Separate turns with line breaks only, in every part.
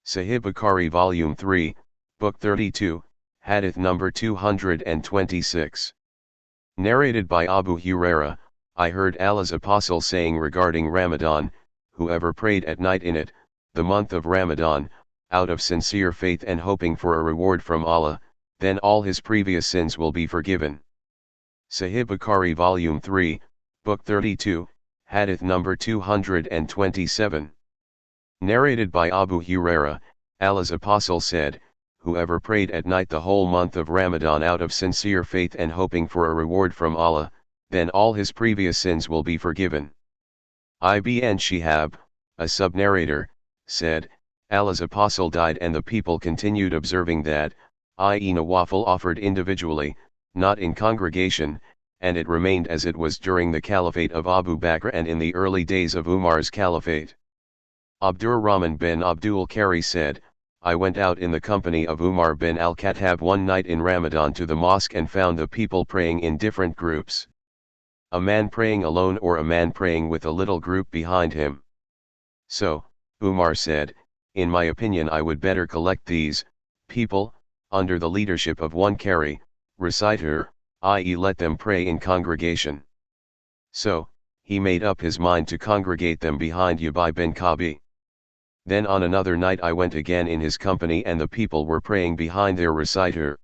Sahih Bukhari Volume 3, Book 32, Hadith number 226. Narrated by Abu Huraira, I heard Allah's Apostle saying regarding Ramadan, whoever prayed at night in it, the month of Ramadan, out of sincere faith and hoping for a reward from Allah, then all his previous sins will be forgiven. Sahih Bukhari Volume 3, Book 32, Hadith number 227. Narrated by Abu Huraira, Allah's Apostle said, whoever prayed at night the whole month of Ramadan out of sincere faith and hoping for a reward from Allah, then all his previous sins will be forgiven. Ibn Shihab, a sub-narrator, said, Allah's Apostle died and the people continued observing that, i.e. nawafil offered individually, not in congregation, and it remained as it was during the caliphate of Abu Bakr and in the early days of Umar's caliphate. Abdurrahman bin Abdul Kari said, I went out in the company of Umar bin al-Khattab one night in Ramadan to the mosque and found the people praying in different groups. A man praying alone or a man praying with a little group behind him. So, Umar said, in my opinion I would better collect these people, under the leadership of one Qari, reciter, i.e. let them pray in congregation. So, he made up his mind to congregate them behind Ubay bin Ka'b. Then on another night I went again in his company and the people were praying behind their reciter.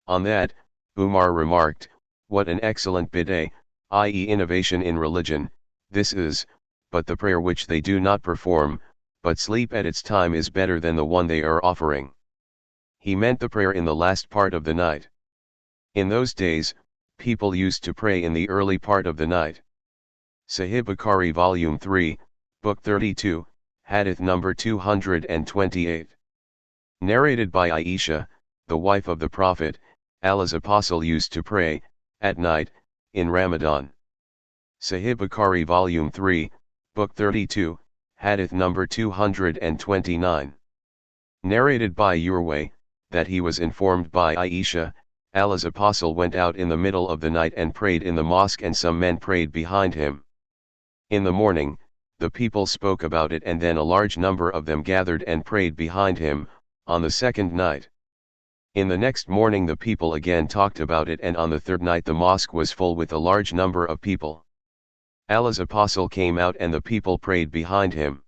On that, Umar remarked, what an excellent bid'ah, i.e. innovation in religion, this is, but the prayer which they do not perform, but sleep at its time is better than the one they are offering. He meant the prayer in the last part of the night. In those days, people used to pray in the early part of the night. Sahih Bukhari Volume 3, Book 32, Hadith number 228. Narrated by Aisha, the wife of the Prophet, Allah's Apostle used to pray, at night, in Ramadan. Sahih Bukhari Volume 3, Book 32, Hadith number 229. Narrated by Urwa, that he was informed by Aisha, Allah's Apostle went out in the middle of the night and prayed in the mosque and some men prayed behind him. In the morning, the people spoke about it and then a large number of them gathered and prayed behind him, on the second night. In the next morning the people again talked about it and on the third night the mosque was full with a large number of people. Allah's Apostle came out and the people prayed behind him.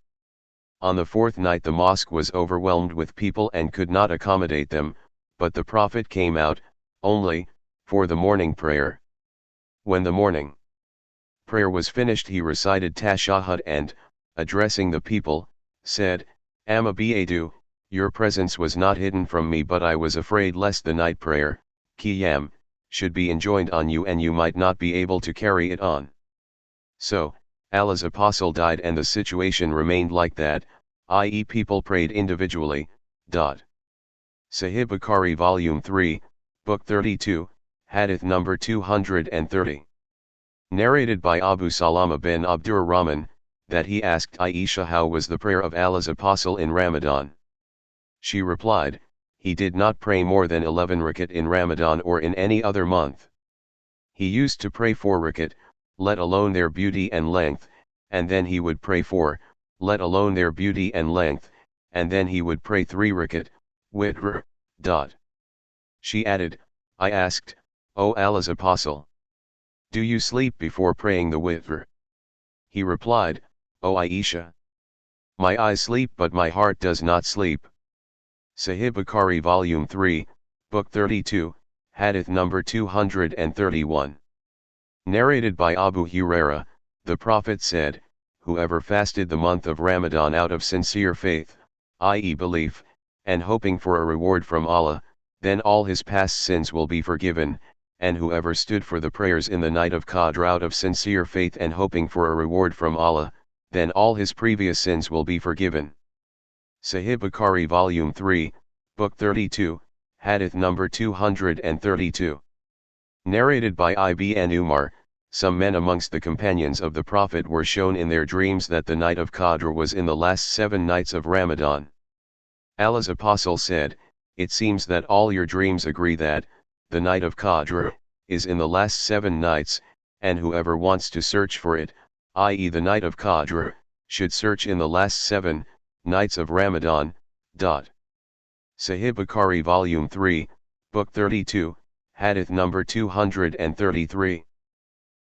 On the fourth night the mosque was overwhelmed with people and could not accommodate them, but the Prophet came out, only, for the morning prayer. When the morning prayer was finished he recited Tashahhud and, addressing the people, said, Amma bi'adu, your presence was not hidden from me but I was afraid lest the night prayer, Qiyam, should be enjoined on you and you might not be able to carry it on. So, Allah's Apostle died and the situation remained like that, i.e. people prayed individually. Sahih Bukhari Volume 3, Book 32, Hadith number 230. Narrated by Abu Salama bin Abdurrahman, that he asked Aisha how was the prayer of Allah's Apostle in Ramadan. She replied, he did not pray more than 11 rakat in Ramadan or in any other month. He used to pray 4 rakat, let alone their beauty and length, and then he would pray 4, let alone their beauty and length, and then he would pray 3 rakat, witr. She added, I asked, O Allah's Apostle, do you sleep before praying the witr? He replied, O Aisha, my eyes sleep but my heart does not sleep. Sahih Bukhari Volume 3, Book 32, Hadith number 231. Narrated by Abu Huraira, the Prophet said, whoever fasted the month of Ramadan out of sincere faith, i.e. belief, and hoping for a reward from Allah, then all his past sins will be forgiven, and whoever stood for the prayers in the night of Qadr out of sincere faith and hoping for a reward from Allah, then all his previous sins will be forgiven. Sahih Bukhari Volume 3, Book 32, Hadith number 232. Narrated by Ibn Umar, some men amongst the companions of the Prophet were shown in their dreams that the night of Qadr was in the last 7 nights of Ramadan. Allah's Apostle said, it seems that all your dreams agree that, the night of Qadr, is in the last 7 nights, and whoever wants to search for it, i.e. the night of Qadr, should search in the last 7 nights of Ramadan. Sahih Bukhari Volume 3, Book 32, Hadith number 233.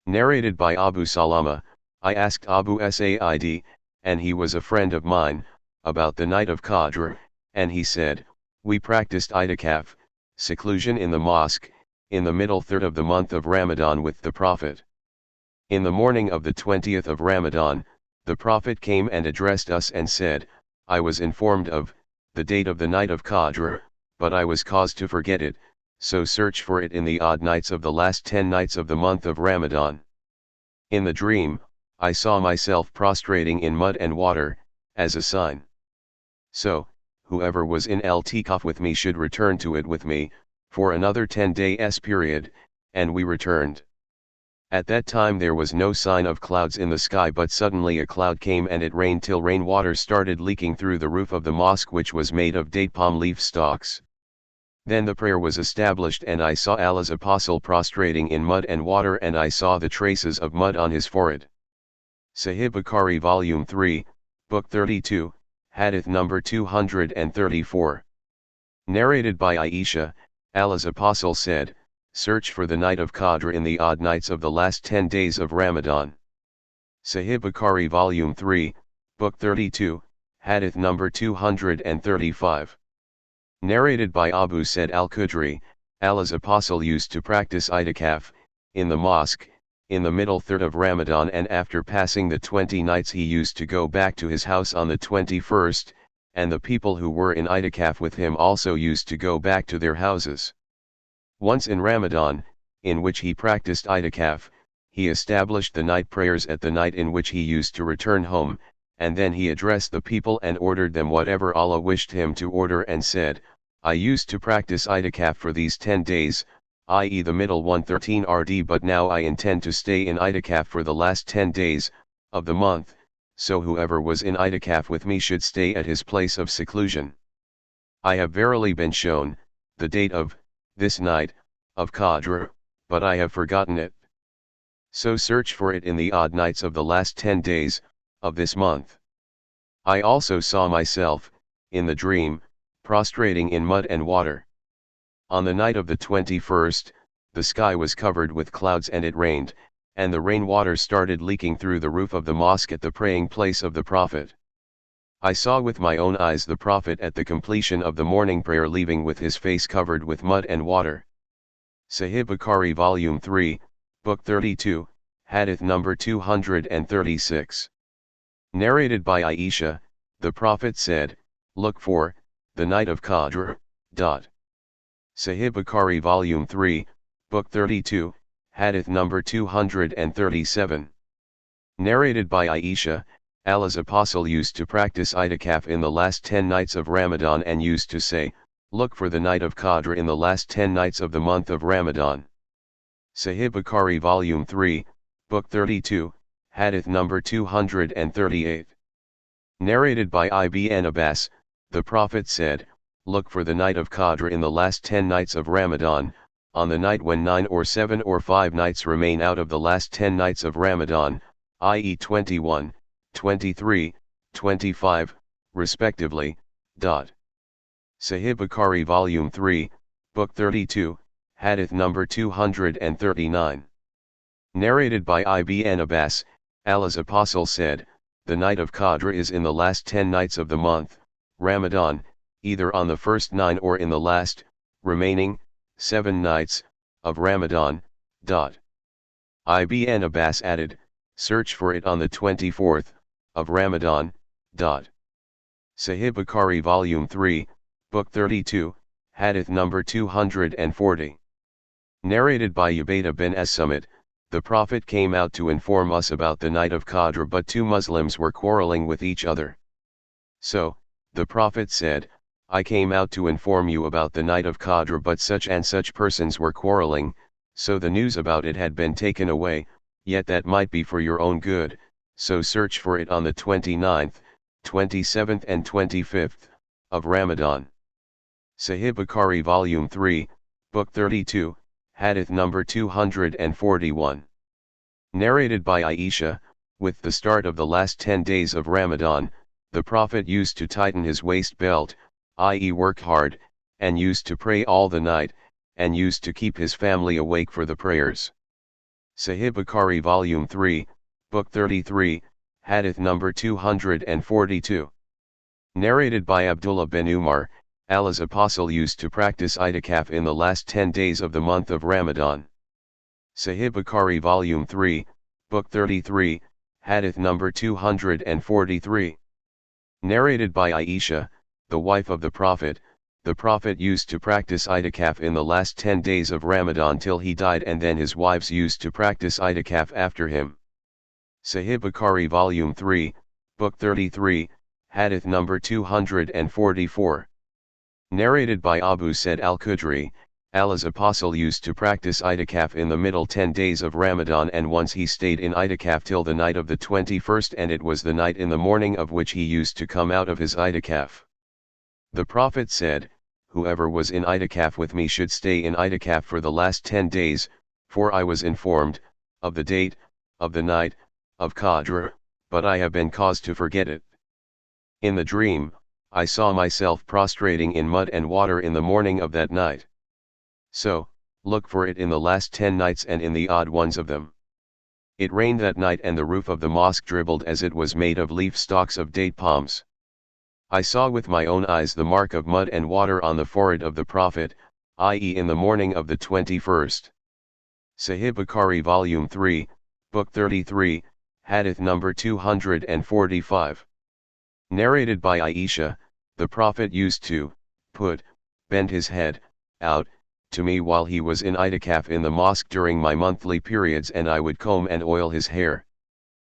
Narrated by Abu Salama, I asked Abu Sa'id, and he was a friend of mine, about the night of Qadr, and he said, we practiced itikaf, seclusion in the mosque, in the middle third of the month of Ramadan with the Prophet. In the morning of the 20th of Ramadan, the Prophet came and addressed us and said, I was informed of the date of the night of Qadr, but I was caused to forget it, so search for it in the odd nights of the last 10 nights of the month of Ramadan. In the dream, I saw myself prostrating in mud and water, as a sign. So, whoever was in al-tikaf with me should return to it with me, for another 10 days period, and we returned. At that time there was no sign of clouds in the sky, but suddenly a cloud came and it rained till rainwater started leaking through the roof of the mosque, which was made of date palm leaf stalks. Then the prayer was established and I saw Allah's apostle prostrating in mud and water, and I saw the traces of mud on his forehead. Sahih Bukhari Volume 3, Book 32, Hadith number 234. Narrated by Aisha, Allah's apostle said, search for the night of Qadr in the odd nights of the last 10 days of Ramadan. Sahih Bukhari Volume 3, Book 32, Hadith number 235. Narrated by Abu Sa'id al-Khudri, Allah's apostle used to practice itikaf, in the mosque, in the middle third of Ramadan, and after passing the 20 nights he used to go back to his house on the 21st, and the people who were in itikaf with him also used to go back to their houses. Once in Ramadan, in which he practiced itikaf, he established the night prayers at the night in which he used to return home, and then he addressed the people and ordered them whatever Allah wished him to order, and said, I used to practice itikaf for these 10 days, i.e. the middle 113 RD, but now I intend to stay in itikaf for the last 10 days of the month, so whoever was in itikaf with me should stay at his place of seclusion. I have verily been shown the date of this night of Qadr, but I have forgotten it. So search for it in the odd nights of the last 10 days of this month. I also saw myself, in the dream, prostrating in mud and water. On the night of the 21st, the sky was covered with clouds and it rained, and the rainwater started leaking through the roof of the mosque at the praying place of the Prophet. I saw with my own eyes the Prophet at the completion of the morning prayer leaving with his face covered with mud and water. Sahih Bukhari Volume 3, Book 32, Hadith number 236. Narrated by Aisha, the Prophet said, look for the night of Qadr. Sahih Bukhari Volume 3, Book 32, Hadith number 237. Narrated by Aisha, Allah's apostle used to practice itikaf in the last 10 nights of Ramadan and used to say, look for the night of Qadr in the last 10 nights of the month of Ramadan. Sahih Bukhari Volume 3, Book 32, Hadith number 238. Narrated by Ibn Abbas, the Prophet said, look for the night of Qadr in the last 10 nights of Ramadan, on the night when 9 or 7 or 5 nights remain out of the last 10 nights of Ramadan, i.e. 21, 23, 25, respectively. Sahih Bukhari Volume 3, Book 32, Hadith number 239. Narrated by Ibn Abbas, Allah's apostle said, the night of Qadr is in the last 10 nights of the month, Ramadan, either on the first 9 or in the last, remaining, 7 nights, of Ramadan. Ibn Abbas added, search for it on the 24th, of Ramadan. Sahih Bukhari Volume 3, Book 32, Hadith number 240. Narrated by Ubaydah bin as-Samit, the Prophet came out to inform us about the night of Qadr, but 2 Muslims were quarreling with each other. So, the Prophet said, I came out to inform you about the night of Qadr, but such and such persons were quarreling, so the news about it had been taken away, yet that might be for your own good, so search for it on the 29th, 27th and 25th, of Ramadan. Sahih Bukhari Volume 3, Book 32, Hadith number 241. Narrated by Aisha, with the start of the last 10 days of Ramadan, the Prophet used to tighten his waist belt, i.e. worked hard, and used to pray all the night, and used to keep his family awake for the prayers. Sahih Bukhari Volume 3, Book 33, Hadith number 242. Narrated by Abdullah bin Umar, Allah's Apostle used to practice itikaf in the last 10 days of the month of Ramadan. Sahih Bukhari Volume 3, Book 33, Hadith number 243. Narrated by Aisha, the wife of the Prophet used to practice itikaf in the last 10 days of Ramadan till he died, and then his wives used to practice itikaf after him. Sahih Bukhari Volume 3, Book 33, Hadith number 244. Narrated by Abu Sa'id al-Khudri, Allah's Apostle used to practice itikaf in the middle 10 days of Ramadan, and once he stayed in itikaf till the night of the 21st, and it was the night in the morning of which he used to come out of his itikaf. The Prophet said, "Whoever was in itikaf with me should stay in itikaf for the last 10 days, for I was informed, of the date, of the night, of Qadr, but I have been caused to forget it. In the dream, I saw myself prostrating in mud and water in the morning of that night. So, look for it in the last 10 nights and in the odd ones of them." It rained that night, and the roof of the mosque dribbled as it was made of leaf stalks of date palms. I saw with my own eyes the mark of mud and water on the forehead of the Prophet, i.e. in the morning of the 21st. Sahih Bukhari Volume 3, Book 33, Hadith number 245. Narrated by Aisha, the Prophet used to bend his head out to me while he was in itikaf in the mosque during my monthly periods, and I would comb and oil his hair.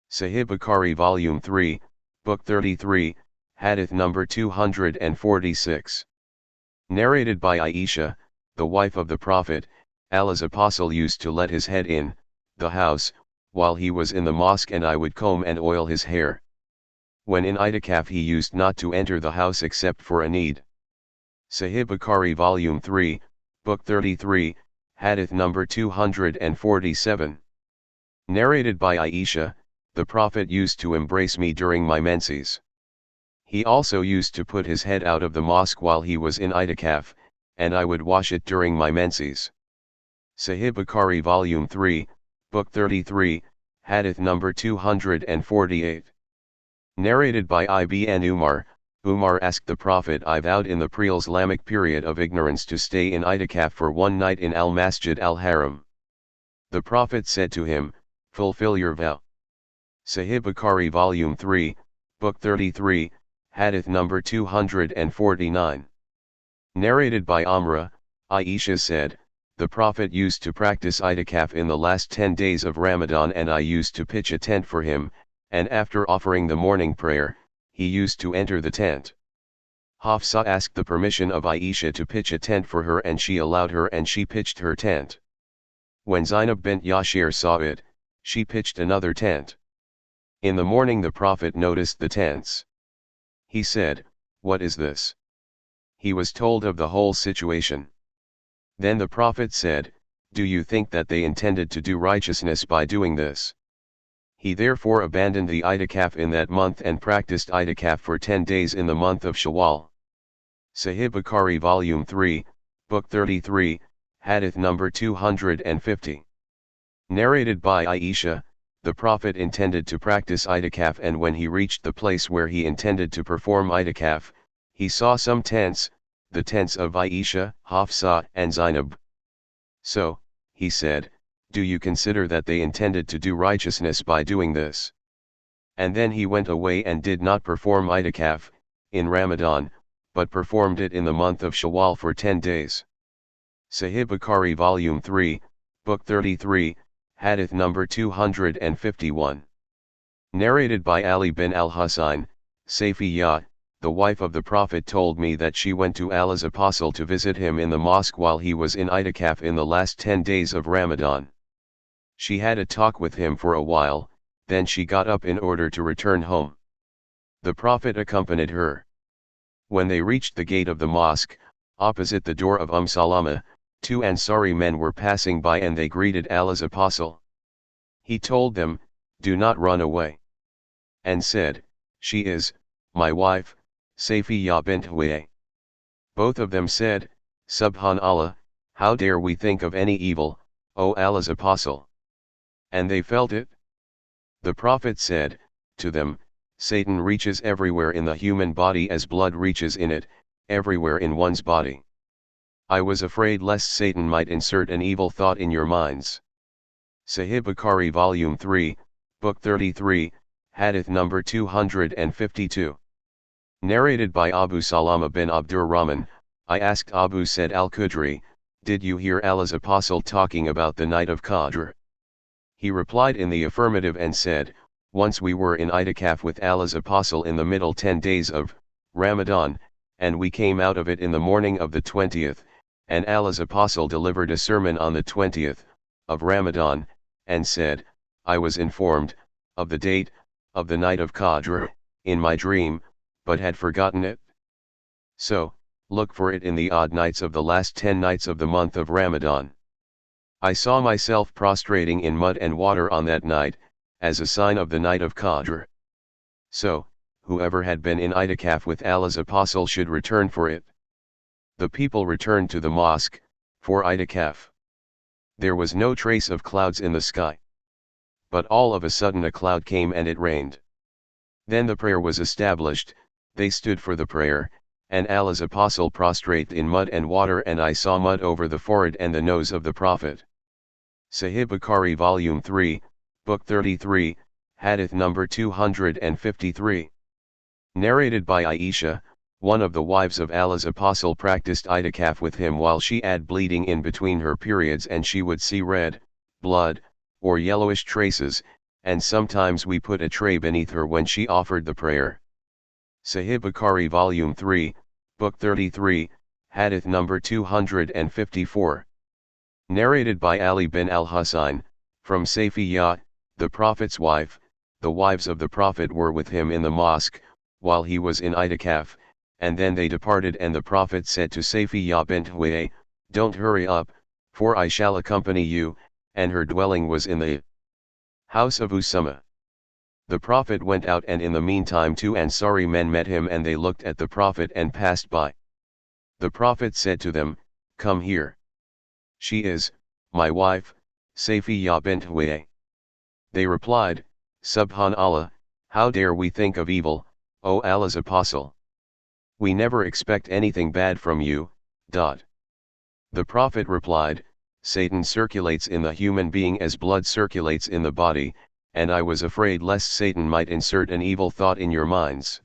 Sahih Bukhari Volume 3, Book 33, Hadith number 246. Narrated by Aisha, the wife of the Prophet, Allah's Apostle used to let his head in the house while he was in the mosque, and I would comb and oil his hair. When in itikaf he used not to enter the house except for a need. Sahih Bukhari Volume 3, Book 33, Hadith number 247. Narrated by Aisha, the Prophet used to embrace me during my menses. He also used to put his head out of the mosque while he was in itikaf, and I would wash it during my menses. Sahih Bukhari Volume 3, Book 33, Hadith number 248. Narrated by Ibn Umar, Umar asked the Prophet, "I vowed in the pre-Islamic period of ignorance to stay in itikaf for one night in al-Masjid al-Haram." The Prophet said to him, "Fulfill your vow." Sahih Bukhari Volume 3, Book 33, Hadith number 249. Narrated by Amra, Aisha said, "The Prophet used to practice itikaf in the last 10 days of Ramadan, and I used to pitch a tent for him, and after offering the morning prayer, he used to enter the tent." Hafsa asked the permission of Aisha to pitch a tent for her, and she allowed her, and she pitched her tent. When Zainab bint Yashir saw it, she pitched another tent. In the morning the Prophet noticed the tents. He said, "What is this?" He was told of the whole situation. Then the Prophet said, "Do you think that they intended to do righteousness by doing this?" He therefore abandoned the itikaf in that month and practiced itikaf for 10 days in the month of Shawwal. Sahih Bukhari Volume 3, Book 33, Hadith number 250. Narrated by Aisha, the Prophet intended to practice itikaf, and when he reached the place where he intended to perform itikaf, he saw some tents, the tents of Aisha, Hafsa, and Zainab. So, he said, "Do you consider that they intended to do righteousness by doing this?" And then he went away and did not perform itikaf in Ramadan, but performed it in the month of Shawwal for 10 days. Sahih Bukhari Volume 3, Book 33, Hadith number 251. Narrated by Ali bin al-Husayn, Safiyyah, the wife of the Prophet, told me that she went to Allah's Apostle to visit him in the mosque while he was in itikaf in the last 10 days of Ramadan. She had a talk with him for a while, then she got up in order to return home. The Prophet accompanied her. When they reached the gate of the mosque, opposite the door of Salama, 2 Ansari men were passing by, and they greeted Allah's Apostle. He told them, "Do not run away," and said, "She is my wife, Safiyyah bint Huyay." Both of them said, Subhanallah, how dare we think of any evil, O Allah's apostle? And they felt it. The Prophet said, to them, Satan reaches everywhere in the human body as blood reaches in it, everywhere in one's body. I was afraid lest Satan might insert an evil thought in your minds. Sahih Bukhari Volume 3, Book 33, Hadith number 252. Narrated by Abu Salama bin Abdurrahman, I asked Abu Said al-Khudri, did you hear Allah's apostle talking about the night of Qadr? He replied in the affirmative and said, once we were in itikaf with Allah's apostle in the middle 10 days of Ramadan, and we came out of it in the morning of the 20th, and Allah's apostle delivered a sermon on the 20th of Ramadan, and said, I was informed of the date of the night of Qadr in my dream, but had forgotten it. So, look for it in the odd nights of the last 10 nights of the month of Ramadan. I saw myself prostrating in mud and water on that night, as a sign of the night of Qadr. So, whoever had been in itikaf with Allah's apostle should return for it. The people returned to the mosque, for itikaf. There was no trace of clouds in the sky. But all of a sudden a cloud came and it rained. Then the prayer was established, they stood for the prayer, and Allah's apostle prostrate in mud and water, and I saw mud over the forehead and the nose of the Prophet. Sahih Bukhari Volume 3, Book 33, Hadith number 253. Narrated by Aisha, one of the wives of Allah's apostle practiced itikaf with him while she had bleeding in between her periods, and she would see red, blood, or yellowish traces, and sometimes we put a tray beneath her when she offered the prayer. Sahih Bukhari Volume 3, Book 33, Hadith number 254. Narrated by Ali bin al-Husayn, from Safiyyah, the Prophet's wife, the wives of the Prophet were with him in the mosque, while he was in itikaf, and then they departed, and the Prophet said to Safiyyah bint Huway, don't hurry up, for I shall accompany you, and her dwelling was in the house of Usama. The Prophet went out, and in the meantime 2 Ansari men met him, and they looked at the Prophet and passed by. The Prophet said to them, come here. She is my wife, Safiyyah bint Huway. They replied, Subhanallah, how dare we think of evil, O Allah's apostle? We never expect anything bad from you. The Prophet replied, Satan circulates in the human being as blood circulates in the body, and I was afraid lest Satan might insert an evil thought in your minds.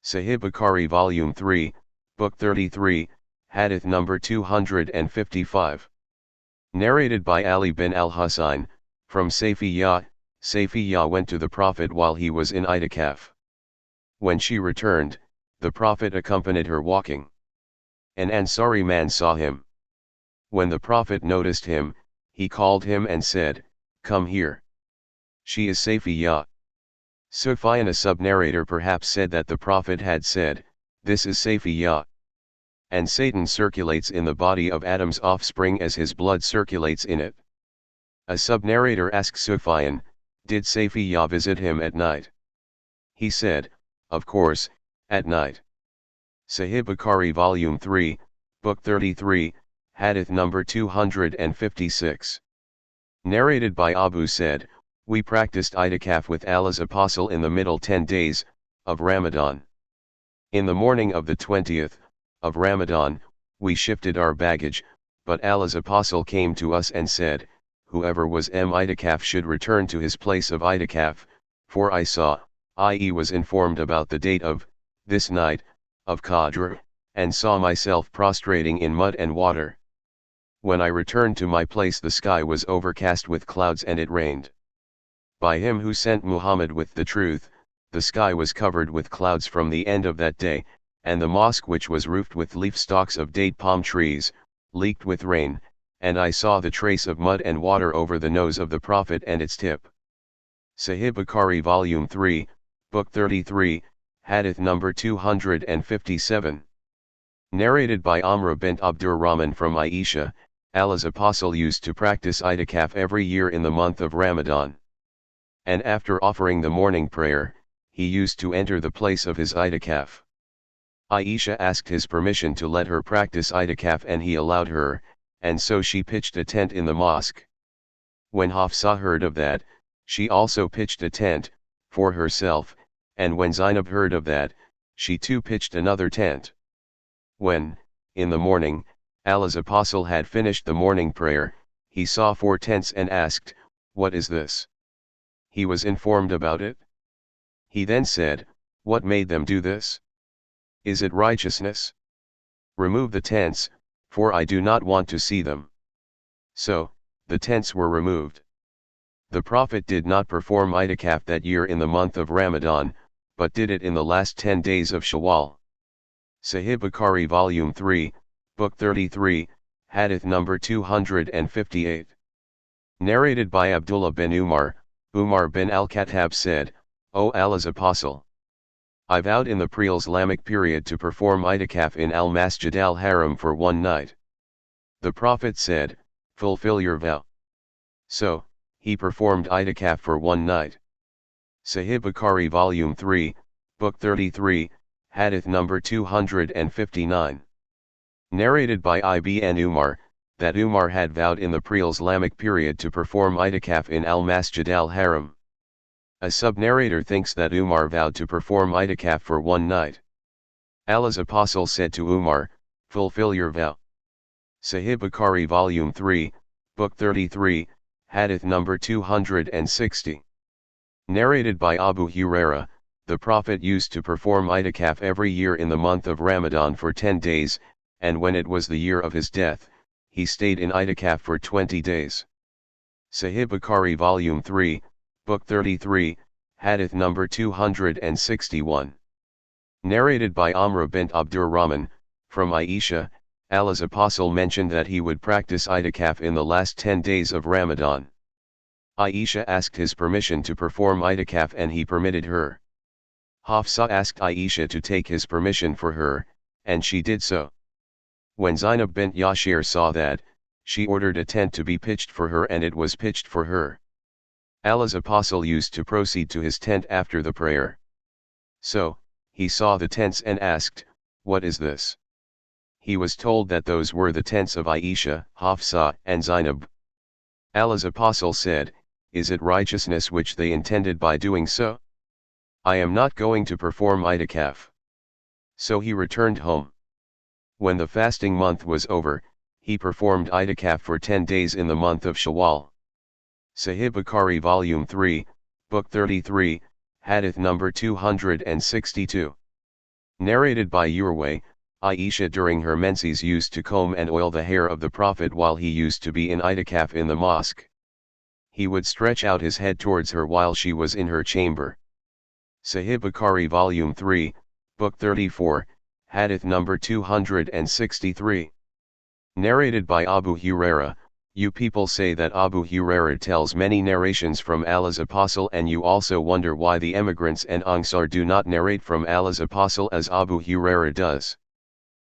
Sahih Bukhari Volume 3, Book 33, Hadith number 255. Narrated by Ali bin al-Husayn, from Safiyyah, Safiyyah went to the Prophet while he was in itikaf. When she returned, the Prophet accompanied her walking. An Ansari man saw him. When the Prophet noticed him, he called him and said, come here. She is Safiyyah. Sufyan, a sub-narrator, perhaps said that the Prophet had said, this is Safiyyah. And Satan circulates in the body of Adam's offspring as his blood circulates in it. A sub-narrator asked Sufyan, did Safiyyah visit him at night? He said, of course, at night. Sahih Bukhari Volume 3, Book 33, Hadith number 256. Narrated by Abu Said, we practiced itikaf with Allah's apostle in the middle 10 days of Ramadan. In the morning of the 20th of Ramadan, we shifted our baggage, but Allah's apostle came to us and said, whoever was itikaf should return to his place of itikaf, for I saw, i.e. was informed about the date of this night of Qadr, and saw myself prostrating in mud and water. When I returned to my place, the sky was overcast with clouds and it rained. By him who sent Muhammad with the truth, the sky was covered with clouds from the end of that day, and the mosque, which was roofed with leaf stalks of date palm trees, leaked with rain, and I saw the trace of mud and water over the nose of the Prophet and its tip. Sahih Bukhari Volume 3, Book 33, Hadith number 257. Narrated by Amra bint Abdurrahman from Aisha, Allah's apostle used to practice itikaf every year in the month of Ramadan. And after offering the morning prayer, he used to enter the place of his itikaf. Aisha asked his permission to let her practice itikaf and he allowed her, and so she pitched a tent in the mosque. When Hafsa heard of that, she also pitched a tent, for herself, and when Zainab heard of that, she too pitched another tent. When, in the morning, Allah's apostle had finished the morning prayer, he saw 4 tents and asked, "What is this?" He was informed about it. He then said, "What made them do this? Is it righteousness? Remove the tents, for I do not want to see them." So, the tents were removed. The Prophet did not perform itikaf that year in the month of Ramadan, but did it in the last 10 days of Shawwal. Sahih Bukhari Volume 3, Book 33, Hadith number 258. Narrated by Abdullah bin Umar, Umar bin al-Khattab said, "O Allah's Apostle, I vowed in the pre-Islamic period to perform itikaf in al-Masjid al-Haram for one night." The Prophet said, "Fulfill your vow." So, he performed itikaf for one night. Sahih Bukhari Volume 3, Book 33, Hadith number 259. Narrated by Ibn Umar, that Umar had vowed in the pre-Islamic period to perform itikaf in al-Masjid al-Haram. A sub-narrator thinks that Umar vowed to perform itikaf for one night. Allah's Apostle said to Umar, "Fulfill your vow." Sahih Bukhari Volume 3, Book 33, Hadith number 260. Narrated by Abu Huraira, the Prophet used to perform itikaf every year in the month of Ramadan for 10 days, and when it was the year of his death, he stayed in itikaf for 20 days. Sahih Bukhari Volume 3, Book 33, Hadith number 261. Narrated by Amr bint Abdurrahman, from Aisha, Allah's Apostle mentioned that he would practice itikaf in the last 10 days of Ramadan. Aisha asked his permission to perform itikaf and he permitted her. Hafsa asked Aisha to take his permission for her, and she did so. When Zainab bint Yashir saw that, she ordered a tent to be pitched for her and it was pitched for her. Allah's Apostle used to proceed to his tent after the prayer. So, he saw the tents and asked, "What is this?" He was told that those were the tents of Aisha, Hafsa, and Zainab. Allah's Apostle said, "Is it righteousness which they intended by doing so? I am not going to perform itikaf." So he returned home. When the fasting month was over, he performed itikaf for 10 days in the month of Shawwal. Sahih Bukhari Volume 3, Book 33, Hadith number 262. Narrated by Urway, Aisha during her menses used to comb and oil the hair of the Prophet while he used to be in itikaf in the mosque. He would stretch out his head towards her while she was in her chamber. Sahih Bukhari Volume 3, Book 34, Hadith number 263. Narrated by Abu Huraira, you people say that Abu Huraira tells many narrations from Allah's Apostle and you also wonder why the emigrants and ангիր do not narrate from Allah's Apostle as Abu Huraira does.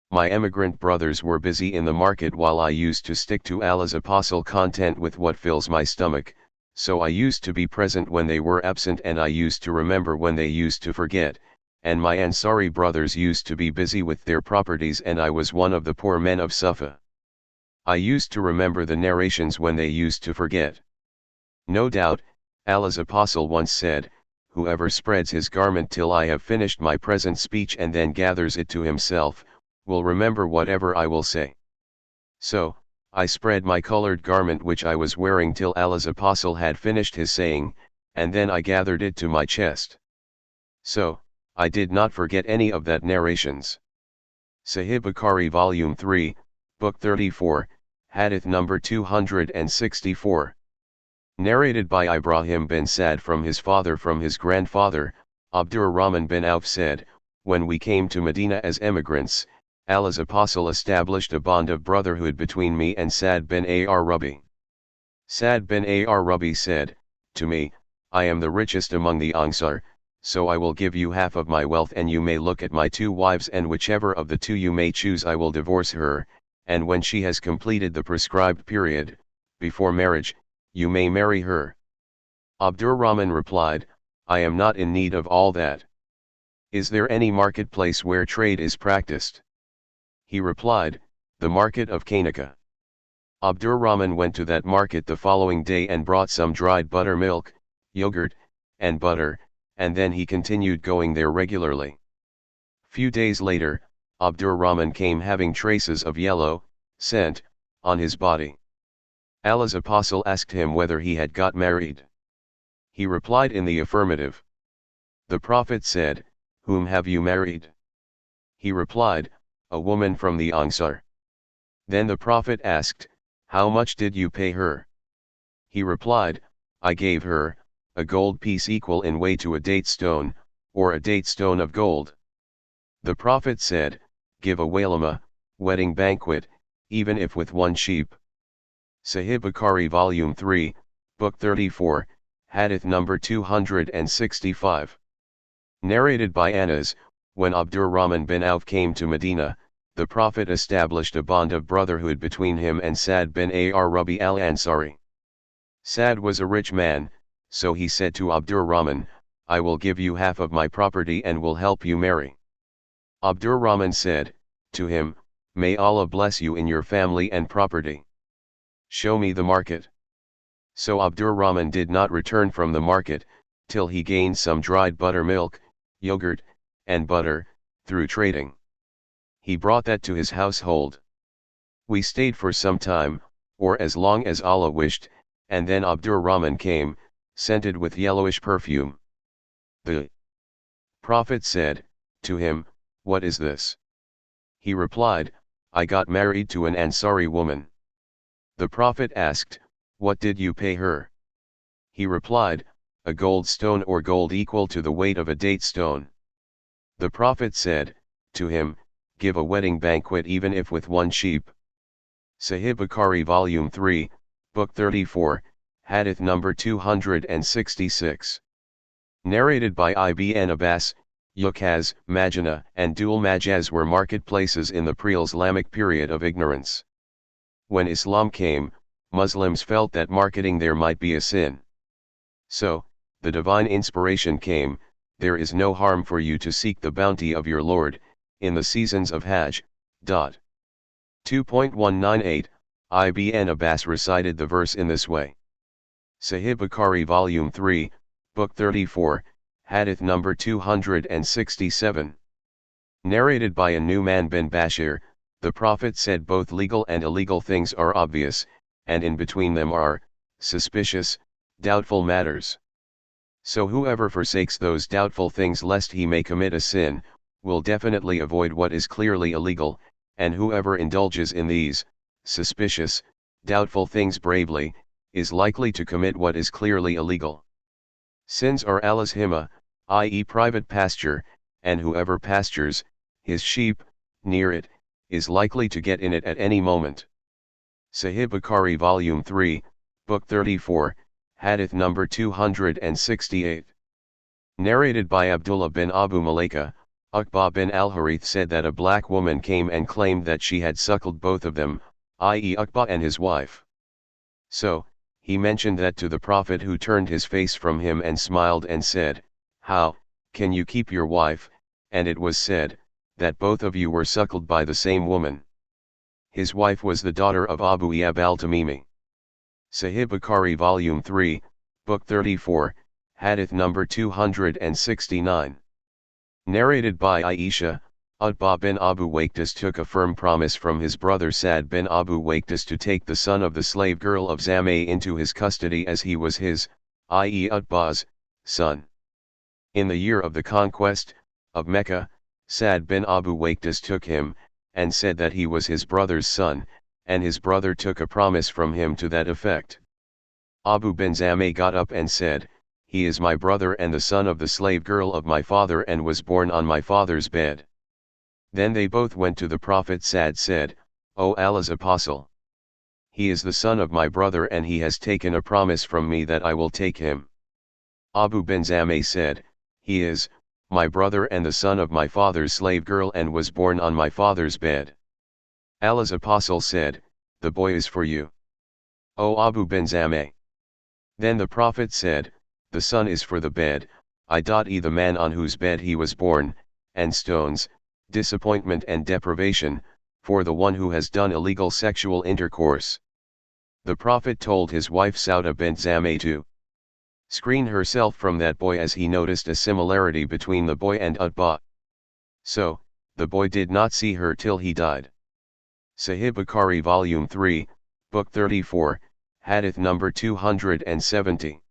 My emigrant brothers were busy in the market while I used to stick to Allah's Apostle content with what fills my stomach, so I used to be present when they were absent and I used to remember when they used to forget, and my Ansari brothers used to be busy with their properties and I was one of the poor men of Sufa. I used to remember the narrations when they used to forget. No doubt, Allah's Apostle once said, "Whoever spreads his garment till I have finished my present speech and then gathers it to himself, will remember whatever I will say." So, I spread my colored garment which I was wearing till Allah's Apostle had finished his saying, and then I gathered it to my chest. So, I did not forget any of that narrations. Sahih Bukhari Volume 3, Book 34, Hadith number 264. Narrated by Ibrahim bin Sa'd from his father from his grandfather, Abdurrahman bin Auf said, "When we came to Medina as emigrants, Allah's Apostle established a bond of brotherhood between me and Sa'd bin Ar-Rabi. Sa'd bin Ar-Rabi said, to me, I am the richest among the ангիր, so I will give you half of my wealth and you may look at my 2 wives and whichever of the 2 you may choose I will divorce her, and when she has completed the prescribed period, before marriage, you may marry her." Abdurrahman replied, "I am not in need of all that." Is there any marketplace where trade is practiced? He replied, the market of Kanaka. Abdurrahman went to that market the following day and brought some dried buttermilk, yogurt, and butter, and then he continued going there regularly. Few days later, Abdurrahman came having traces of yellow, scent, on his body. Allah's apostle asked him whether he had got married. He replied in the affirmative. The Prophet said, whom have you married? He replied, a woman from the ангիր. Then the Prophet asked, how much did you pay her? He replied, I gave her a gold piece equal in weight to a date stone, or a date stone of gold. The Prophet said, give a walima, wedding banquet, even if with one sheep. Sahih Bukhari Volume 3, Book 34, Hadith number 265. Narrated by Anas, when Abdurrahman bin Auf came to Medina, the Prophet established a bond of brotherhood between him and Sa'd bin Rabi al-Ansari. Sa'd was a rich man, so he said to Abdurrahman, I will give you half of my property and will help you marry. Abdurrahman said to him, may Allah bless you in your family and property. Show me the market. So Abdurrahman did not return from the market, till he gained some dried buttermilk, yogurt, and butter, through trading. He brought that to his household. We stayed for some time, or as long as Allah wished, and then Abdurrahman came, scented with yellowish perfume. The Prophet said to him, what is this? He replied, I got married to an Ansari woman. The Prophet asked, what did you pay her? He replied, a gold stone or gold equal to the weight of a date stone. The Prophet said to him, give a wedding banquet even if with one sheep. Sahih Bukhari Volume 3, Book 34, Hadith number 266. Narrated by Ibn Abbas, Yukaz, Majana, and Dul Majaz were marketplaces in the pre-Islamic period of ignorance. When Islam came, Muslims felt that marketing there might be a sin. So, the divine inspiration came, there is no harm for you to seek the bounty of your Lord, in the seasons of Hajj. 2.198, Ibn Abbas recited the verse in this way. Sahih Bukhari Volume 3, Book 34, Hadith number 267. Narrated by An-Nu'man bin Bashir, the Prophet said both legal and illegal things are obvious, and in between them are suspicious, doubtful matters. So whoever forsakes those doubtful things lest he may commit a sin, will definitely avoid what is clearly illegal, and whoever indulges in these suspicious, doubtful things bravely, is likely to commit what is clearly illegal. Sins are Allah's hima, i.e. private pasture, and whoever pastures his sheep near it, is likely to get in it at any moment. Sahih Bukhari Volume 3, Book 34, Hadith number 268. Narrated by Abdullah bin Abu Malaika, Uqba bin al-Harith said that a black woman came and claimed that she had suckled both of them, i.e. Uqba and his wife. So, he mentioned that to the Prophet, who turned his face from him and smiled and said, how can you keep your wife? And it was said that both of you were suckled by the same woman. His wife was the daughter of Abu Iyab al-Tamimi. Sahih Bukhari Volume 3, Book 34, Hadith number 269. Narrated by Aisha, Utbah bin Abu Waqtas took a firm promise from his brother Sa'd bin Abu Waqtas to take the son of the slave girl of Zameh into his custody, as he was his, i.e. Utbah's, son. In the year of the conquest of Mecca, Sa'd bin Abu Waqtas took him, and said that he was his brother's son, and his brother took a promise from him to that effect. Abu bin Zameh got up and said, he is my brother and the son of the slave girl of my father, and was born on my father's bed. Then they both went to the Prophet. Sa'd said, O Allah's apostle, he is the son of my brother, and he has taken a promise from me that I will take him. Abu bin Zameh said, he is my brother and the son of my father's slave girl, and was born on my father's bed. Allah's apostle said, the boy is for you, O Abu bin Zameh. Then the Prophet said, the son is for the bed, i.e. the man on whose bed he was born, and stones, disappointment and deprivation, for the one who has done illegal sexual intercourse. The Prophet told his wife Sauda bint Zam'a to screen herself from that boy as he noticed a similarity between the boy and Utbah. So, the boy did not see her till he died. Sahih Bukhari Volume 3, Book 34, Hadith number 270.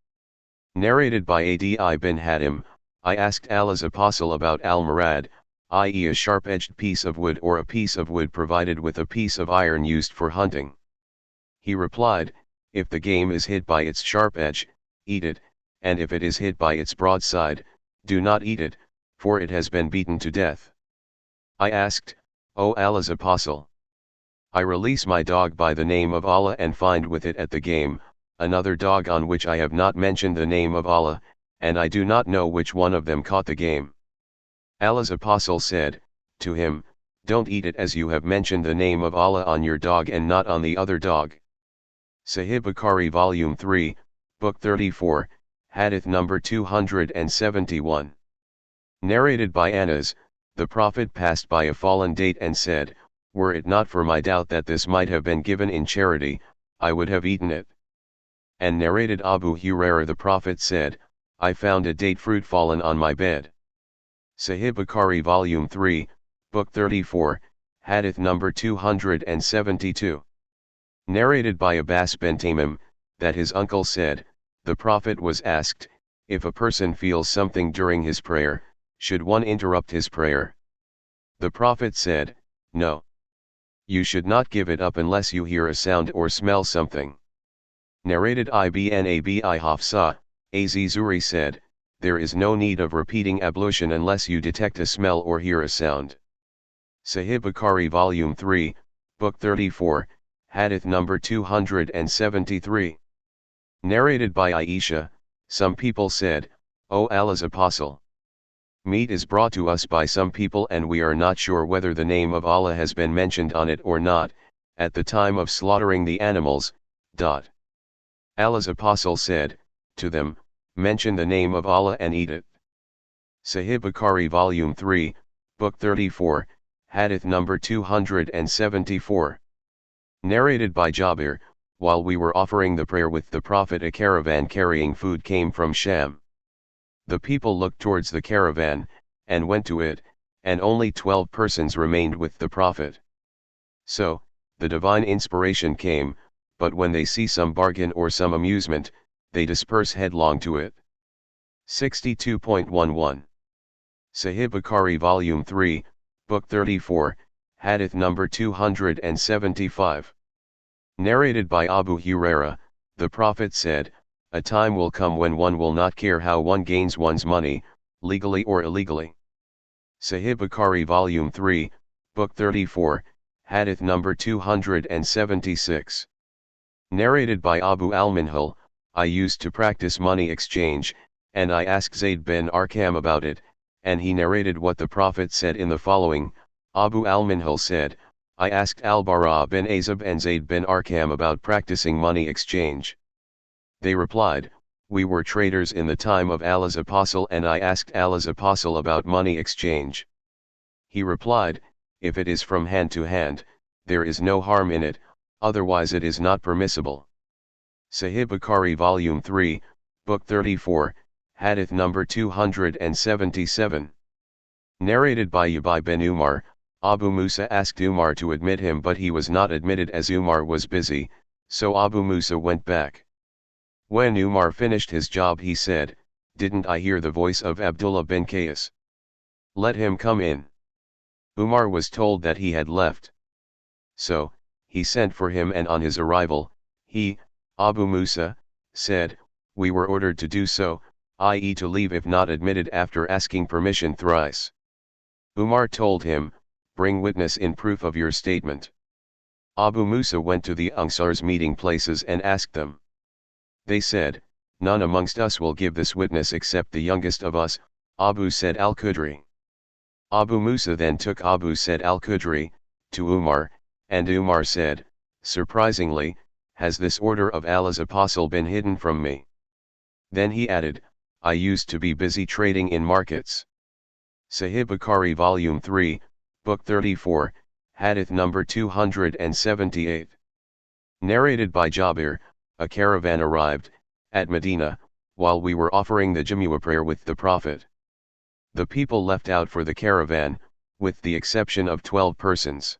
Narrated by Adi bin Hatim, I asked Allah's Apostle about al-murad, i.e. a sharp-edged piece of wood or a piece of wood provided with a piece of iron used for hunting. He replied, if the game is hit by its sharp edge, eat it, and if it is hit by its broad side, do not eat it, for it has been beaten to death. I asked, O Allah's Apostle, I release my dog by the name of Allah and find with it at the game, another dog on which I have not mentioned the name of Allah, and I do not know which one of them caught the game. Allah's Apostle said, to him, don't eat it as you have mentioned the name of Allah on your dog and not on the other dog. Sahih Bukhari Volume 3, Book 34, Hadith number 271. Narrated by Anas, the Prophet passed by a fallen date and said, were it not for my doubt that this might have been given in charity, I would have eaten it. And narrated Abu Hurairah, the Prophet said, I found a date fruit fallen on my bed. Sahih Bukhari Volume 3, Book 34, Hadith number 272. Narrated by Abbas bin Tamim, that his uncle said, the Prophet was asked, if a person feels something during his prayer, should one interrupt his prayer? The Prophet said, no. You should not give it up unless you hear a sound or smell something. Narrated Ibn Abi Hafsa, Az Zuri said, there is no need of repeating ablution unless you detect a smell or hear a sound. Sahih Bukhari Volume 3, Book 34, Hadith number 273. Narrated by Aisha, some people said, O Allah's Apostle, meat is brought to us by some people and we are not sure whether the name of Allah has been mentioned on it or not, at the time of slaughtering the animals. Allah's Apostle said, to them, mention the name of Allah and eat it. Sahih Bukhari Volume 3, Book 34, Hadith number 274. Narrated by Jabir, while we were offering the prayer with the Prophet, a caravan carrying food came from Sham. The people looked towards the caravan, and went to it, and only 12 persons remained with the Prophet. So, the divine inspiration came, but when they see some bargain or some amusement, they disperse headlong to it. 62.11. Sahih Bukhari Volume 3, Book 34, Hadith number 275. Narrated by Abu Hurairah, the Prophet said, a time will come when one will not care how one gains one's money, legally or illegally. Sahih Bukhari Volume 3, Book 34, Hadith number 276. Narrated by Abu al-Minhal, I used to practice money exchange, and I asked Zayd bin Arqam about it, and he narrated what the Prophet said in the following. Abu al-Minhal said, I asked al-Bara bin Azib and Zayd bin Arqam about practicing money exchange. They replied, we were traders in the time of Allah's Apostle and I asked Allah's Apostle about money exchange. He replied, if it is from hand to hand, there is no harm in it, otherwise it is not permissible. Sahih Bukhari Volume 3, Book 34, Hadith number 277. Narrated by Ubay bin Umar, Abu Musa asked Umar to admit him but he was not admitted as Umar was busy, so Abu Musa went back. When Umar finished his job he said, didn't I hear the voice of Abdullah bin Qais? Let him come in. Umar was told that he had left. So, he sent for him and on his arrival, he, Abu Musa, said, we were ordered to do so, i.e. to leave if not admitted after asking permission thrice. Umar told him, bring witness in proof of your statement. Abu Musa went to the Ansar's meeting places and asked them. They said, none amongst us will give this witness except the youngest of us, Abu Said al-Khudri. Abu Musa then took Abu Said al-Khudri to Umar, and Umar said, surprisingly, has this order of Allah's Apostle been hidden from me? Then he added, I used to be busy trading in markets. Sahih Bukhari Volume 3, Book 34, Hadith number 278. Narrated by Jabir, a caravan arrived, at Medina, while we were offering the Jumu'ah prayer with the Prophet. The people left out for the caravan, with the exception of 12 persons.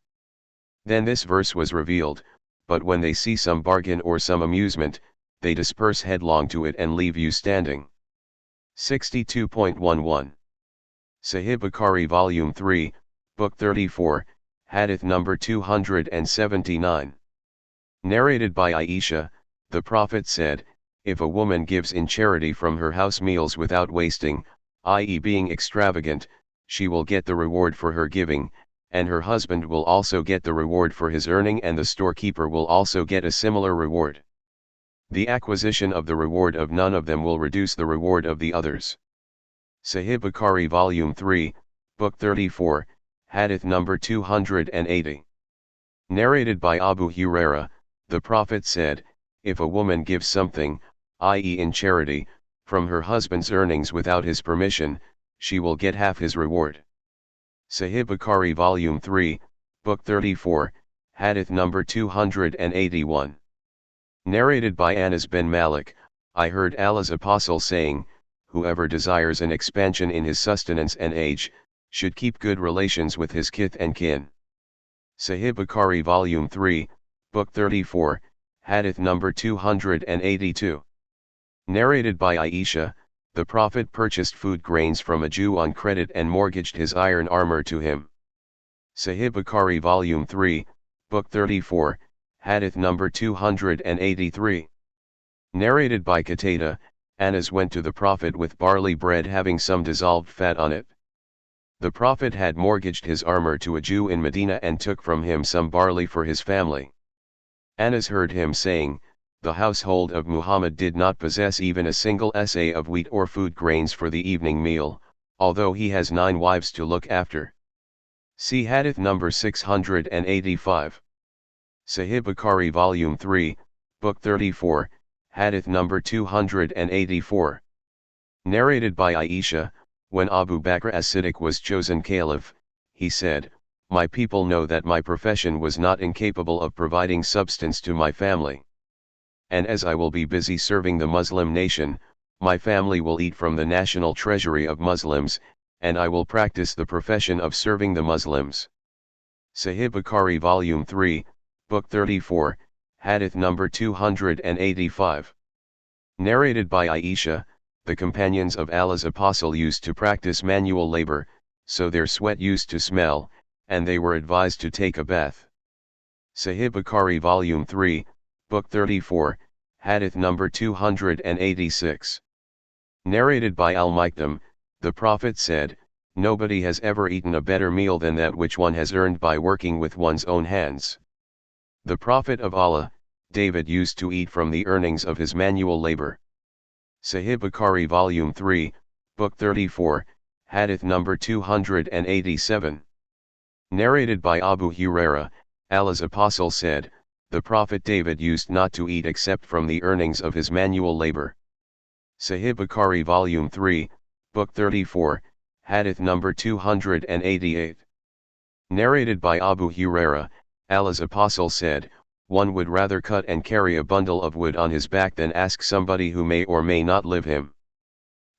Then this verse was revealed, but when they see some bargain or some amusement, they disperse headlong to it and leave you standing. 62.11. Sahih Bukhari Volume 3, Book 34, Hadith number 279. Narrated by Aisha, the Prophet said, if a woman gives in charity from her house meals without wasting, i.e. being extravagant, she will get the reward for her giving, and her husband will also get the reward for his earning, and the storekeeper will also get a similar reward. The acquisition of the reward of none of them will reduce the reward of the others. Sahih Bukhari Volume 3, Book 34, Hadith number 280. Narrated by Abu Huraira, the Prophet said, if a woman gives something, i.e. in charity, from her husband's earnings without his permission, she will get half his reward. Sahih Bukhari Volume 3, Book 34, Hadith number 281. Narrated by Anas bin Malik, I heard Allah's Apostle saying, whoever desires an expansion in his sustenance and age, should keep good relations with his kith and kin. Sahih Bukhari Volume 3, Book 34, Hadith number 282. Narrated by Aisha, the Prophet purchased food grains from a Jew on credit and mortgaged his iron armor to him. Sahih Bukhari Volume 3, Book 34, Hadith number 283. Narrated by Qatada, Anas went to the Prophet with barley bread having some dissolved fat on it. The Prophet had mortgaged his armor to a Jew in Medina and took from him some barley for his family. Anas heard him saying, the household of Muhammad did not possess even a single SA of wheat or food grains for the evening meal, although he has 9 wives to look after. See Hadith number 685. Sahih Bukhari Volume 3, Book 34, Hadith number 284. Narrated by Aisha, when Abu Bakr as-Siddiq was chosen caliph, he said, my people know that my profession was not incapable of providing substance to my family. And as I will be busy serving the Muslim nation, my family will eat from the national treasury of Muslims, and I will practice the profession of serving the Muslims. Sahih Bukhari Volume 3, Book 34, Hadith number 285. Narrated by Aisha, the companions of Allah's Apostle used to practice manual labor, so their sweat used to smell, and they were advised to take a bath. Sahih Bukhari Volume 3, Book 34, Hadith number 286. Narrated by Al-Mikdam, the Prophet said, nobody has ever eaten a better meal than that which one has earned by working with one's own hands. The Prophet of Allah, David, used to eat from the earnings of his manual labor. Sahih Bukhari Volume 3, Book 34, Hadith number 287. Narrated by Abu Huraira, Allah's Apostle said, the Prophet David used not to eat except from the earnings of his manual labor. Sahih Bukhari Volume 3, Book 34, Hadith number 288. Narrated by Abu Huraira, Allah's Apostle said, one would rather cut and carry a bundle of wood on his back than ask somebody who may or may not live him.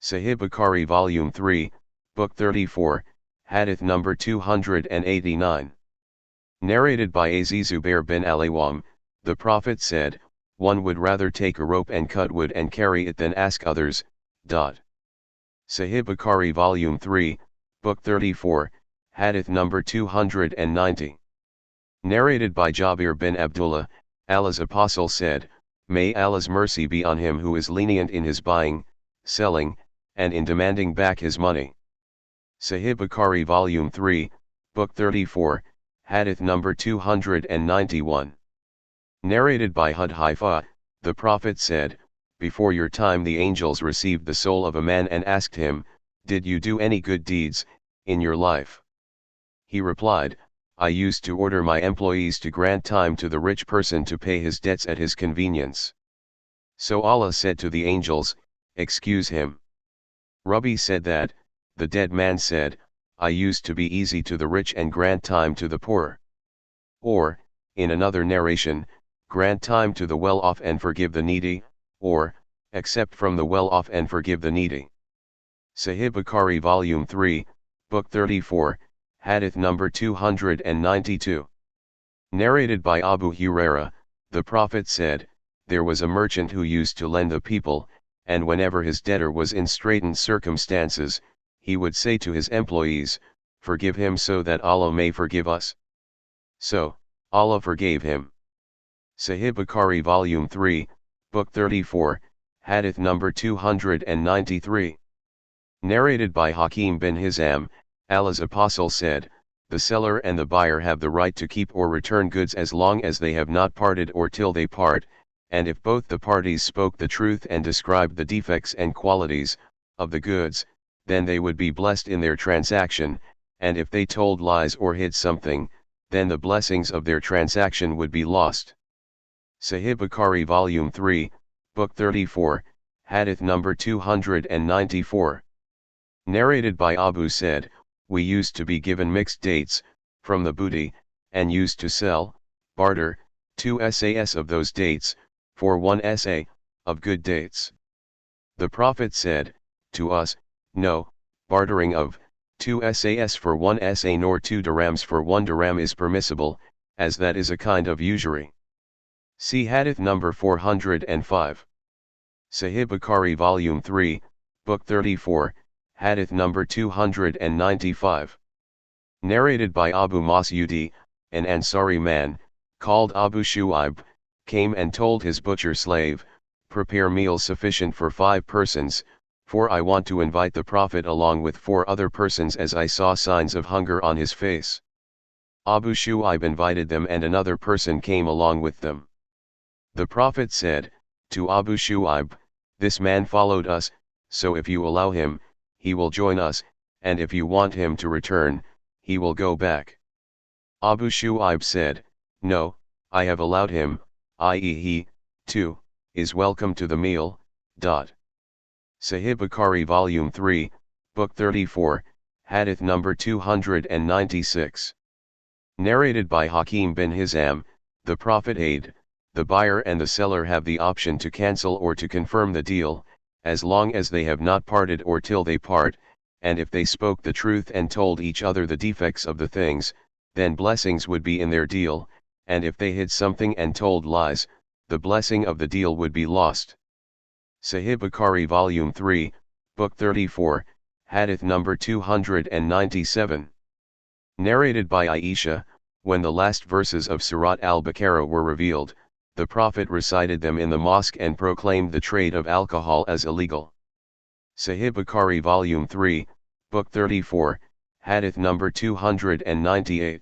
Sahih Bukhari Volume 3, Book 34, Hadith number 289. Narrated by Zubair bin Al-Awwam, the Prophet said, one would rather take a rope and cut wood and carry it than ask others. Sahih Bukhari Volume 3, Book 34, Hadith number 290. Narrated by Jabir bin Abdullah, Allah's Apostle said, may Allah's mercy be on him who is lenient in his buying, selling, and in demanding back his money. Sahih Bukhari Volume 3, Book 34, Hadith number 291. Narrated by Hudhaifa, the Prophet said, before your time the angels received the soul of a man and asked him, did you do any good deeds in your life? He replied, I used to order my employees to grant time to the rich person to pay his debts at his convenience. So Allah said to the angels, excuse him. Rabbi said that, the dead man said, I used to be easy to the rich and grant time to the poor. Or, in another narration, grant time to the well-off and forgive the needy, or, accept from the well-off and forgive the needy. Sahih Bukhari Volume 3, Book 34, Hadith number 292. Narrated by Abu Huraira, the Prophet said, there was a merchant who used to lend the people, and whenever his debtor was in straitened circumstances, he would say to his employees, forgive him so that Allah may forgive us. So, Allah forgave him. Sahih Bukhari Volume 3, Book 34, Hadith number 293. Narrated by Hakim bin Hizam, Allah's Apostle said, the seller and the buyer have the right to keep or return goods as long as they have not parted or till they part, and if both the parties spoke the truth and described the defects and qualities of the goods, then they would be blessed in their transaction, and if they told lies or hid something, then the blessings of their transaction would be lost. Sahih Bukhari Volume 3, Book 34, Hadith number 294. Narrated by Abu said, we used to be given mixed dates, from the booty, and used to sell, barter, 2 sas of those dates, for 1 sa, of good dates. The Prophet said, to us, no, bartering of 2 sas for 1 sa nor 2 dirhams for 1 dirham is permissible, as that is a kind of usury. See Hadith number 405. Sahih Bukhari Volume 3, Book 34, Hadith number 295. Narrated by Abu Mas'udi, an Ansari man, called Abu Shu'aib, came and told his butcher slave, prepare meals sufficient for 5 persons, for I want to invite the Prophet along with 4 other persons as I saw signs of hunger on his face. Abu Shu'aib invited them and another person came along with them. The Prophet said, to Abu Shu'aib, this man followed us, so if you allow him, he will join us, and if you want him to return, he will go back. Abu Shu'aib said, no, I have allowed him, i.e. he, too, is welcome to the meal. Sahih Bukhari Volume 3, Book 34, Hadith number 296. Narrated by Hakim bin Hizam, the Prophet said, the buyer and the seller have the option to cancel or to confirm the deal, as long as they have not parted or till they part, and if they spoke the truth and told each other the defects of the things, then blessings would be in their deal, and if they hid something and told lies, the blessing of the deal would be lost. Sahih Bukhari Volume 3, Book 34, Hadith number 297. Narrated by Aisha, when the last verses of Surat al-Baqarah were revealed, the Prophet recited them in the mosque and proclaimed the trade of alcohol as illegal. Sahih Bukhari Volume 3, Book 34, Hadith number 298.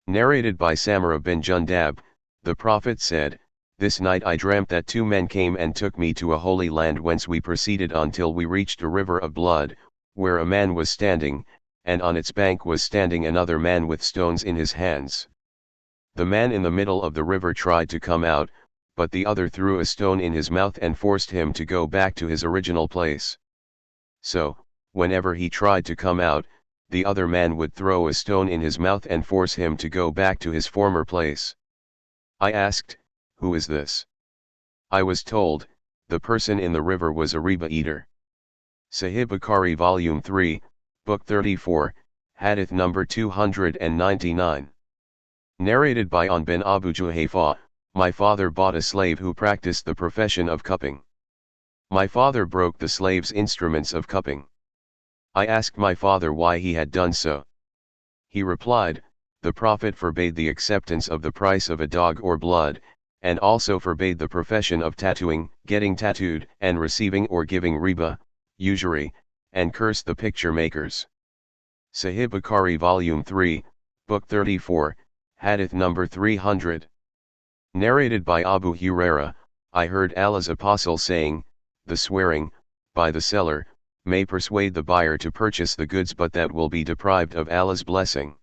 Narrated by Samurah bin Jundab, the Prophet said, this night I dreamt that 2 men came and took me to a holy land whence we proceeded until we reached a river of blood, where a man was standing, and on its bank was standing another man with stones in his hands. The man in the middle of the river tried to come out, but the other threw a stone in his mouth and forced him to go back to his original place. So, whenever he tried to come out, the other man would throw a stone in his mouth and force him to go back to his former place. I asked, who is this? I was told, the person in the river was a riba eater. Sahih Bukhari Volume 3, Book 34, Hadith number 299. Narrated by An bin Abu Juhayfa, my father bought a slave who practiced the profession of cupping. My father broke the slave's instruments of cupping. I asked my father why he had done so. He replied, the Prophet forbade the acceptance of the price of a dog or blood, and also forbade the profession of tattooing, getting tattooed, and receiving or giving riba, usury, and cursed the picture makers. Sahih Bukhari Volume 3, Book 34, Hadith number 300. Narrated by Abu Huraira, I heard Allah's Apostle saying, the swearing, by the seller, may persuade the buyer to purchase the goods but that will be deprived of Allah's blessing.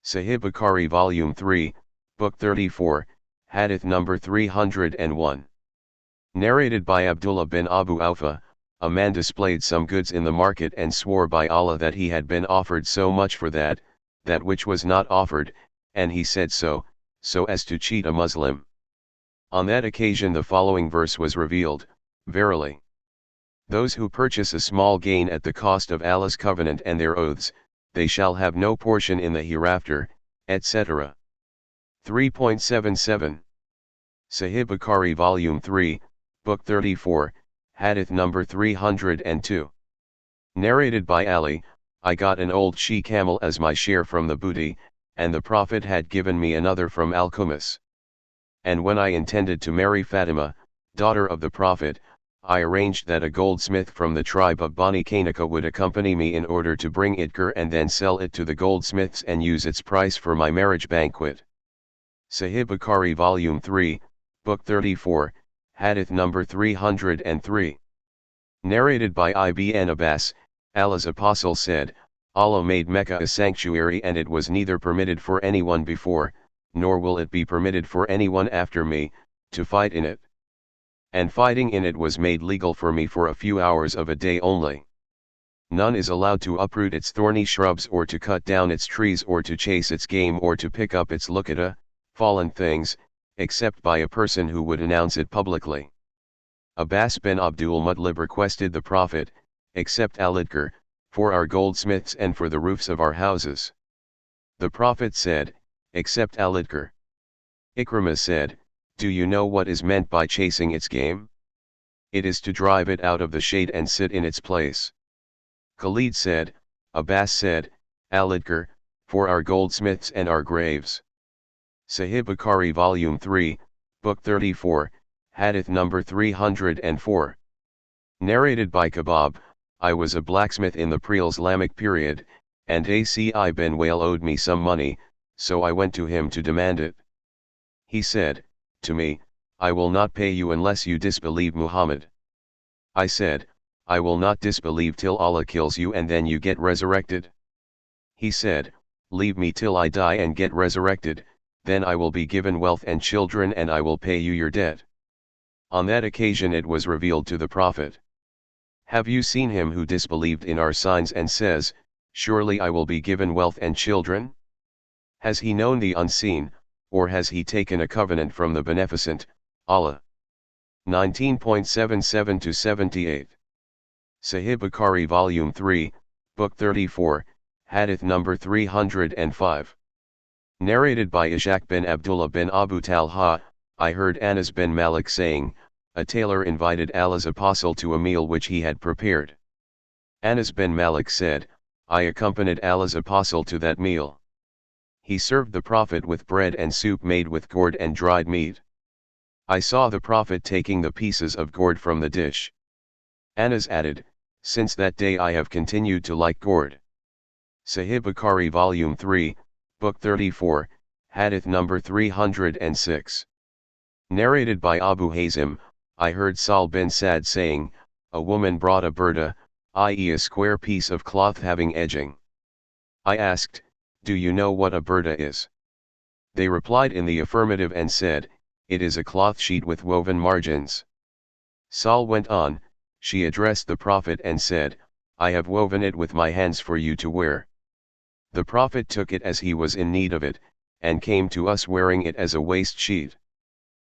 Sahih Bukhari Volume 3, Book 34, Hadith number 301. Narrated by Abdullah bin Abu Awfa, a man displayed some goods in the market and swore by Allah that he had been offered so much for that which was not offered, and he said so as to cheat a Muslim. On that occasion the following verse was revealed, Verily, those who purchase a small gain at the cost of Allah's covenant and their oaths, they shall have no portion in the hereafter, etc. 3.77 Sahih Bukhari Volume 3, Book 34, Hadith number 302. Narrated by Ali, I got an old she-camel as my share from the booty, and the Prophet had given me another from Al-Kumas. And when I intended to marry Fatima, daughter of the Prophet, I arranged that a goldsmith from the tribe of Bani Kainaka would accompany me in order to bring Ангիր and then sell it to the goldsmiths and use its price for my marriage banquet. Sahih Bukhari Volume 3, Book 34, Hadith number 303. Narrated by Ibn Abbas, Allah's Apostle said, Allah made Mecca a sanctuary and it was neither permitted for anyone before, nor will it be permitted for anyone after me, to fight in it. And fighting in it was made legal for me for a few hours of a day only. None is allowed to uproot its thorny shrubs or to cut down its trees or to chase its game or to pick up its lukata, fallen things, except by a person who would announce it publicly. Abbas bin Abdul Muttalib requested the Prophet, accept al-Ангիր, for our goldsmiths and for the roofs of our houses. The Prophet said, accept al-Ангիր. Ikrimah said, do you know what is meant by chasing its game? It is to drive it out of the shade and sit in its place. Khalid said, Abbas said, al-Ангիր, for our goldsmiths and our graves. Sahih Bukhari Volume 3, Book 34, Hadith number 304. Narrated by Kebab, I was a blacksmith in the pre-Islamic period, and Aci bin Wale owed me some money, so I went to him to demand it. He said, to me, I will not pay you unless you disbelieve Muhammad. I said, I will not disbelieve till Allah kills you and then you get resurrected. He said, leave me till I die and get resurrected, then I will be given wealth and children and I will pay you your debt. On that occasion it was revealed to the Prophet. Have you seen him who disbelieved in our signs and says, surely I will be given wealth and children? Has he known the unseen, or has he taken a covenant from the Beneficent, Allah? 19.77-78. Sahih Bukhari Volume 3, Book 34, Hadith number 305. Narrated by Ishaq bin Abdullah bin Abu Talha, I heard Anas bin Malik saying, a tailor invited Allah's Apostle to a meal which he had prepared. Anas bin Malik said, I accompanied Allah's Apostle to that meal. He served the Prophet with bread and soup made with gourd and dried meat. I saw the Prophet taking the pieces of gourd from the dish. Anas added, since that day I have continued to like gourd. Sahih Bukhari Volume 3, Book 34, Hadith number 306. Narrated by Abu Hazim, I heard Sal bin Sa'd saying, a woman brought a burda, i.e. a square piece of cloth having edging. I asked, do you know what a burda is? They replied in the affirmative and said, it is a cloth sheet with woven margins. Sal went on, she addressed the Prophet and said, I have woven it with my hands for you to wear. The Prophet took it as he was in need of it, and came to us wearing it as a waist sheet.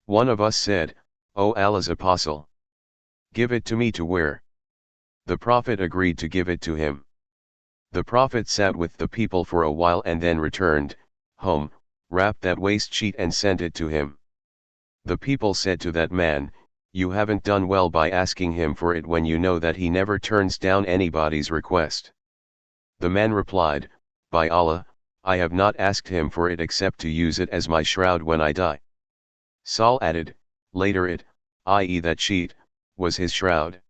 One of us said, O Allah's Apostle, give it to me to wear. The Prophet agreed to give it to him. The Prophet sat with the people for a while and then returned home, wrapped that waist sheet and sent it to him. The people said to that man, you haven't done well by asking him for it when you know that he never turns down anybody's request. The man replied, by Allah, I have not asked him for it except to use it as my shroud when I die. Sal added, later it, i.e. that sheet, was his shroud.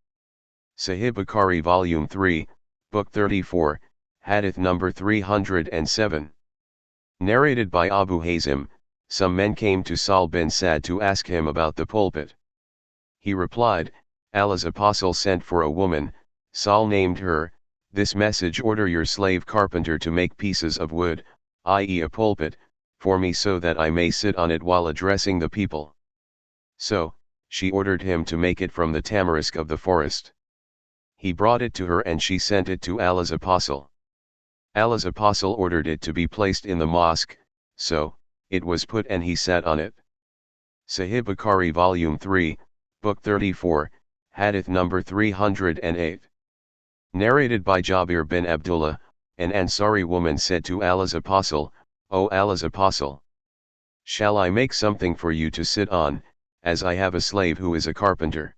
Sahih Bukhari Volume 3, Book 34, Hadith number 307. Narrated by Abu Hazim, some men came to Sal bin Sa'd to ask him about the pulpit. He replied, Allah's Apostle sent for a woman, Sal named her, this message order your slave carpenter to make pieces of wood, i.e. a pulpit, for me so that I may sit on it while addressing the people. So, she ordered him to make it from the tamarisk of the forest. He brought it to her and she sent it to Allah's apostle. Allah's apostle ordered it to be placed in the mosque, so it was put and he sat on it. Sahih Bukhari Volume 3, Book 34, Hadith number 308. Narrated by Jabir bin Abdullah, an Ansari woman said to Allah's apostle, "O Allah's apostle, shall I make something for you to sit on, as I have a slave who is a carpenter?"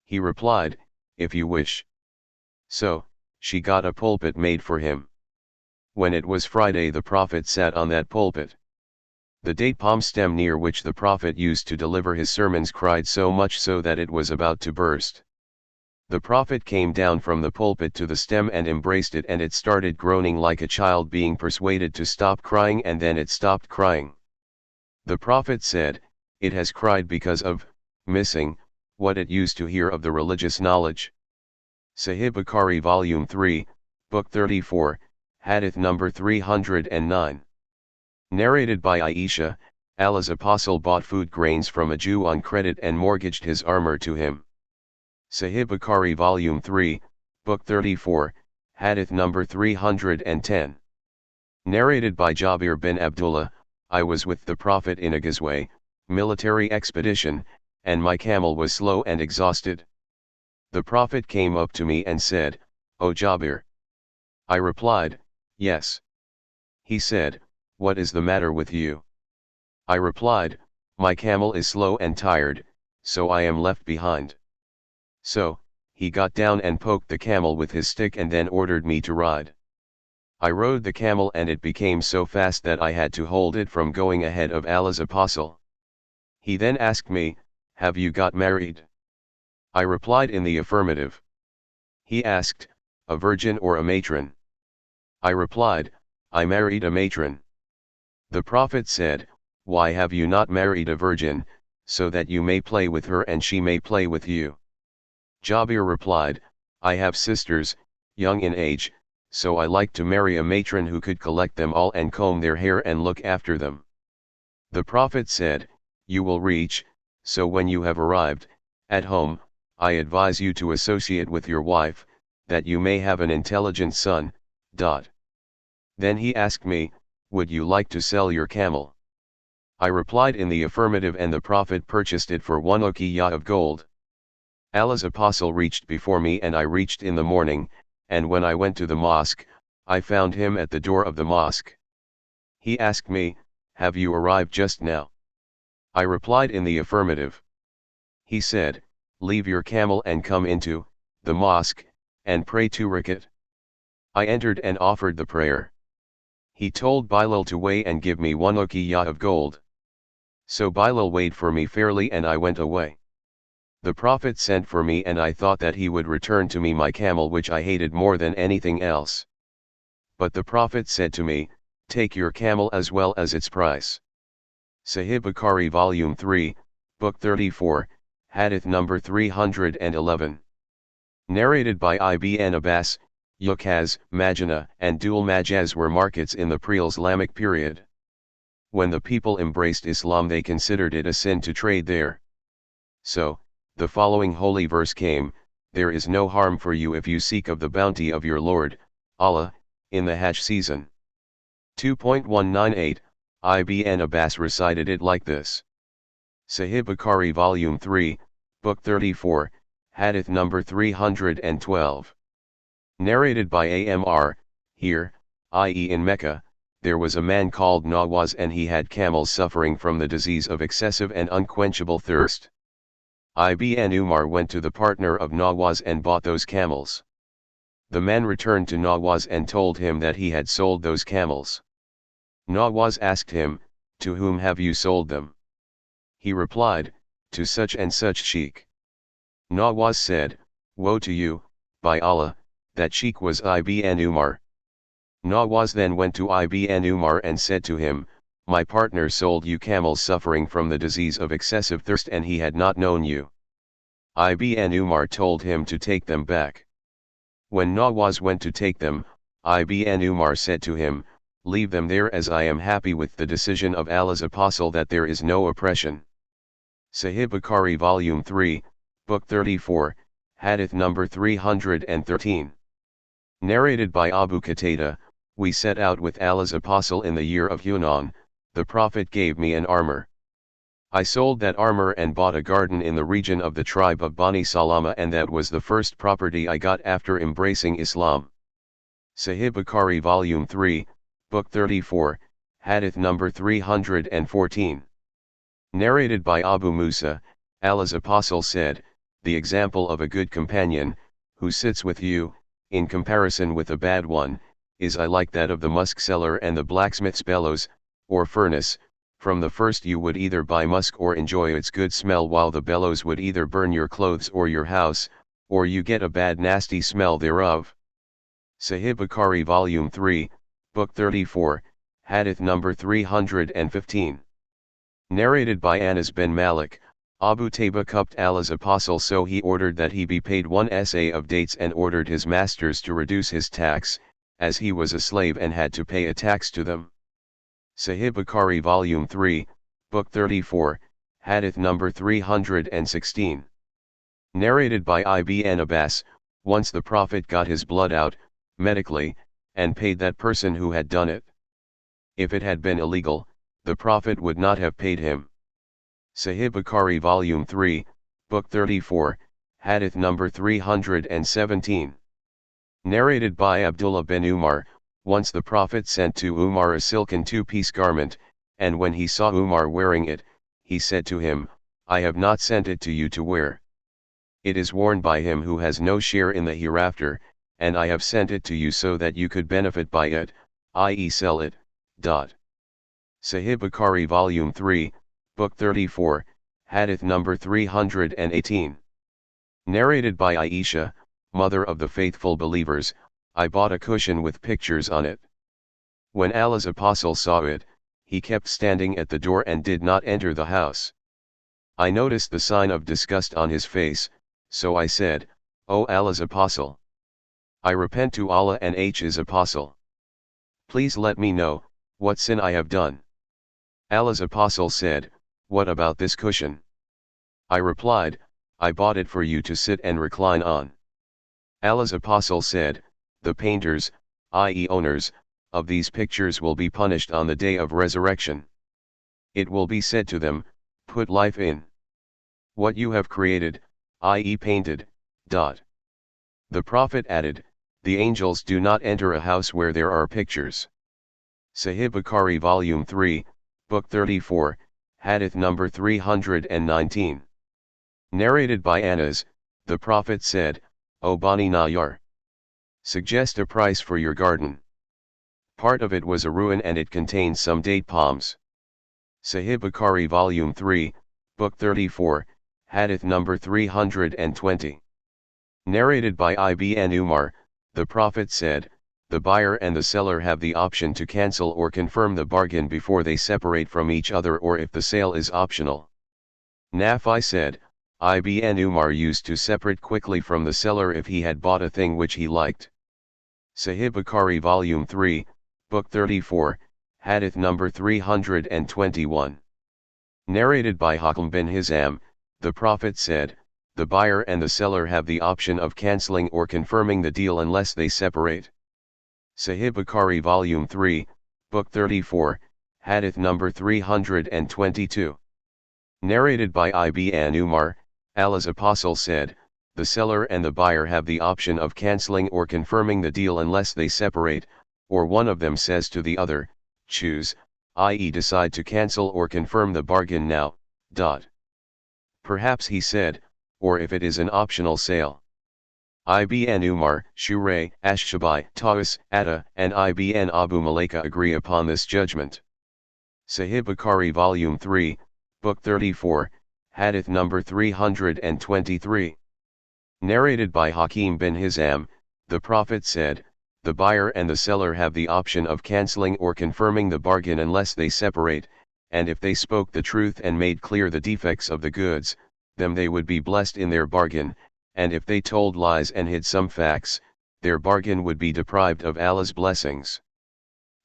He replied, "If you wish." So, she got a pulpit made for him. When it was Friday, the Prophet sat on that pulpit. The date palm stem near which the Prophet used to deliver his sermons cried so much so that it was about to burst. The Prophet came down from the pulpit to the stem and embraced it, and it started groaning like a child being persuaded to stop crying, and then it stopped crying. The Prophet said, "It has cried because of missing what it used to hear of the religious knowledge." Sahih Bukhari Volume 3, Book 34, Hadith number 309. Narrated by Aisha, Allah's apostle bought food grains from a Jew on credit and mortgaged his armor to him. Sahih Bukhari Volume 3, Book 34, Hadith number 310. Narrated by Jabir bin Abdullah, I was with the Prophet in a ghazwa, military expedition, and my camel was slow and exhausted. The Prophet came up to me and said, "O Jabir." I replied, "Yes." He said, "What is the matter with you?" I replied, "My camel is slow and tired, so I am left behind." So, he got down and poked the camel with his stick and then ordered me to ride. I rode the camel and it became so fast that I had to hold it from going ahead of Allah's apostle. He then asked me, "Have you got married?" I replied in the affirmative. He asked, "A virgin or a matron?" I replied, "I married a matron." The Prophet said, "Why have you not married a virgin, so that you may play with her and she may play with you?" Jabir replied, "I have sisters, young in age, so I like to marry a matron who could collect them all and comb their hair and look after them." The Prophet said, "You will reach, so when you have arrived at home, I advise you to associate with your wife, that you may have an intelligent son." Then he asked me, "Would you like to sell your camel?" I replied in the affirmative, and the Prophet purchased it for 1 uqiyah of gold. Allah's apostle reached before me and I reached in the morning, and when I went to the mosque, I found him at the door of the mosque. He asked me, "Have you arrived just now?" I replied in the affirmative. He said, "Leave your camel and come into the mosque, and pray 2 rakat." I entered and offered the prayer. He told Bilal to weigh and give me 1 uqiyah of gold. So Bilal weighed for me fairly and I went away. The Prophet sent for me and I thought that he would return to me my camel, which I hated more than anything else. But the Prophet said to me, "Take your camel as well as its price." Sahih Bukhari Volume 3, Book 34, Hadith number 311. Narrated by Ibn Abbas, Yukaz, Majana, and Dul Majaz were markets in the pre-Islamic period. When the people embraced Islam, they considered it a sin to trade there. So, the following holy verse came, "There is no harm for you if you seek of the bounty of your Lord, Allah, in the Hajj season." 2.198, Ibn Abbas recited it like this. Sahih Bukhari Volume 3, Book 34, Hadith number 312. Narrated by Amr, here, i.e. in Mecca, there was a man called Nawaz and he had camels suffering from the disease of excessive and unquenchable thirst. Ibn Umar went to the partner of Nawaz and bought those camels. The man returned to Nawaz and told him that he had sold those camels. Nawaz asked him, "To whom have you sold them?" He replied, "To such and such sheikh." Nawaz said, "Woe to you, by Allah, that sheikh was Ibn Umar." Nawaz then went to Ibn Umar and said to him, "My partner sold you camels suffering from the disease of excessive thirst and he had not known you." Ibn Umar told him to take them back. When Nawaz went to take them, Ibn Umar said to him, "Leave them there, as I am happy with the decision of Allah's apostle that there is no oppression." Sahih Bukhari Volume 3, Book 34, Hadith number 313. Narrated by Abu Qatada, we set out with Allah's apostle in the year of Hunan. The Prophet gave me an armor. I sold that armor and bought a garden in the region of the tribe of Bani Salama, and that was the first property I got after embracing Islam. Sahih Bukhari Volume 3, Book 34, Hadith number 314. Narrated by Abu Musa, Allah's apostle said, the example of a good companion, who sits with you, in comparison with a bad one, is like that of the musk seller and the blacksmith's bellows, or furnace. From the first you would either buy musk or enjoy its good smell, while the bellows would either burn your clothes or your house, or you get a bad nasty smell thereof. Sahih Bukhari Volume 3, Book 34, Hadith number 315. Narrated by Anas bin Malik, Abu Tayba cupped Allah's apostle, so he ordered that he be paid 1 sa of dates and ordered his masters to reduce his tax, as he was a slave and had to pay a tax to them. Sahih Bukhari Volume 3, Book 34, Hadith number 316. Narrated by Ibn Abbas, once the Prophet got his blood out, medically, and paid that person who had done it. If it had been illegal, the Prophet would not have paid him. Sahih Bukhari Volume 3, Book 34, Hadith number 317. Narrated by Abdullah bin Umar, once the Prophet sent to Umar a silken two-piece garment, and when he saw Umar wearing it, he said to him, I have not sent it to you to wear. It is worn by him who has no share in the hereafter, and I have sent it to you so that you could benefit by it, i.e. sell it. Sahih Bukhari Volume 3, Book 34, Hadith number 318. Narrated by Aisha, mother of the faithful believers, I bought a cushion with pictures on it. When Allah's apostle saw it, he kept standing at the door and did not enter the house. I noticed the sign of disgust on his face, so I said, O Allah's apostle, I repent to Allah and His apostle. Please let me know what sin I have done. Allah's apostle said, what about this cushion? I replied, I bought it for you to sit and recline on. Allah's apostle said, the painters, i.e. owners, of these pictures will be punished on the day of resurrection. It will be said to them, put life in what you have created, i.e. painted. The Prophet added, the angels do not enter a house where there are pictures. Sahih Bukhari Volume 3, Book 34, Hadith number 319. Narrated by Anas, the Prophet said, O Bani Nayyar, suggest a price for your garden. Part of it was a ruin and it contained some date palms. Sahih Bukhari Volume 3, Book 34, Hadith number 320. Narrated by Ibn Umar, the Prophet said, the buyer and the seller have the option to cancel or confirm the bargain before they separate from each other, or if the sale is optional. Nafi said, Ibn Umar used to separate quickly from the seller if he had bought a thing which he liked. Sahih Bukhari Volume 3, Book 34, Hadith number 321. Narrated by Hakim bin Hizam, the Prophet said, the buyer and the seller have the option of cancelling or confirming the deal unless they separate. Sahih Bukhari Volume 3, Book 34, Hadith number 322. Narrated by Ibn Umar, Allah's apostle said, the seller and the buyer have the option of cancelling or confirming the deal unless they separate, or one of them says to the other, choose, i.e. decide to cancel or confirm the bargain now. Perhaps he said, or if it is an optional sale. Ibn Umar, Shurey, Ash-Shabai, Taus, Atta, and Ibn Abu Malaika agree upon this judgment. Sahih Bukhari Volume 3, Book 34, Hadith number 323. Narrated by Hakim bin Hizam, the Prophet said, the buyer and the seller have the option of cancelling or confirming the bargain unless they separate, and if they spoke the truth and made clear the defects of the goods, then they would be blessed in their bargain, and if they told lies and hid some facts, their bargain would be deprived of Allah's blessings.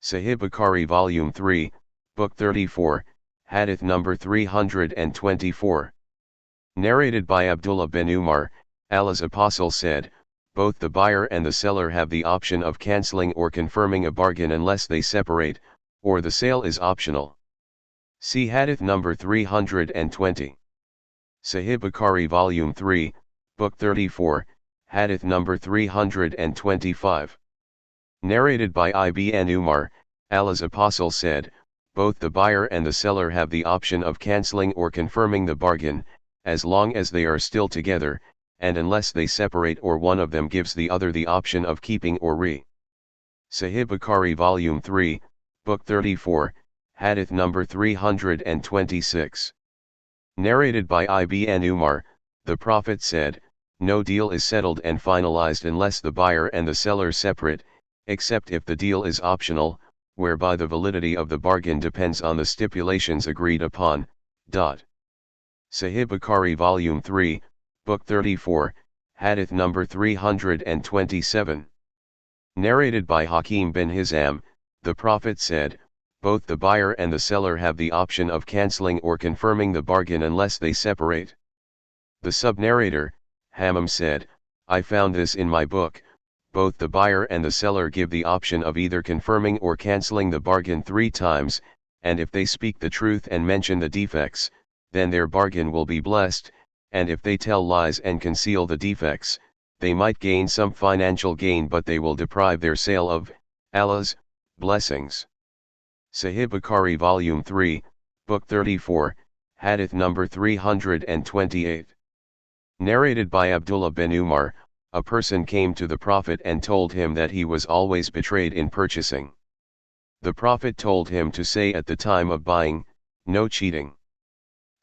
Sahih Bukhari Volume 3, Book 34, Hadith number 324. Narrated by Abdullah bin Umar, Allah's apostle said, both the buyer and the seller have the option of cancelling or confirming a bargain unless they separate, or the sale is optional. See Hadith number 320. Sahih Bukhari Volume 3, Book 34, Hadith number 325. Narrated by Ibn Umar, Allah's apostle said, both the buyer and the seller have the option of cancelling or confirming the bargain, as long as they are still together, and unless they separate or one of them gives the other the option of keeping or Sahih Bukhari Volume 3, Book 34, Hadith number 326. Narrated by Ibn Umar, the Prophet said, no deal is settled and finalized unless the buyer and the seller separate, except if the deal is optional, whereby the validity of the bargain depends on the stipulations agreed upon. Sahih Bukhari Volume 3, Book 34, Hadith number 327. Narrated by Hakim bin Hizam, the Prophet said, both the buyer and the seller have the option of cancelling or confirming the bargain unless they separate. The sub-narrator, Hammam said, I found this in my book, both the buyer and the seller give the option of either confirming or cancelling the bargain 3 times, and if they speak the truth and mention the defects, then their bargain will be blessed, and if they tell lies and conceal the defects, they might gain some financial gain but they will deprive their sale of Allah's blessings. Sahih Bukhari Volume 3, Book 34, Hadith number 328. Narrated by Abdullah bin Umar, a person came to the Prophet and told him that he was always betrayed in purchasing. The Prophet told him to say at the time of buying, no cheating.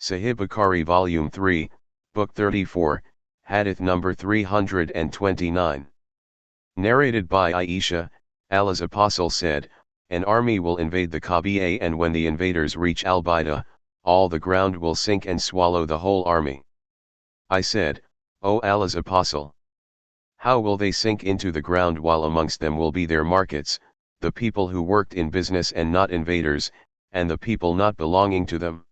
Sahih Bukhari Volume 3, Book 34, Hadith number 329. Narrated by Aisha, Allah's apostle said, an army will invade the Kaaba and when the invaders reach Al-Baida, all the ground will sink and swallow the whole army. I said, O Allah's apostle, how will they sink into the ground while amongst them will be their markets, the people who worked in business and not invaders, and the people not belonging to them?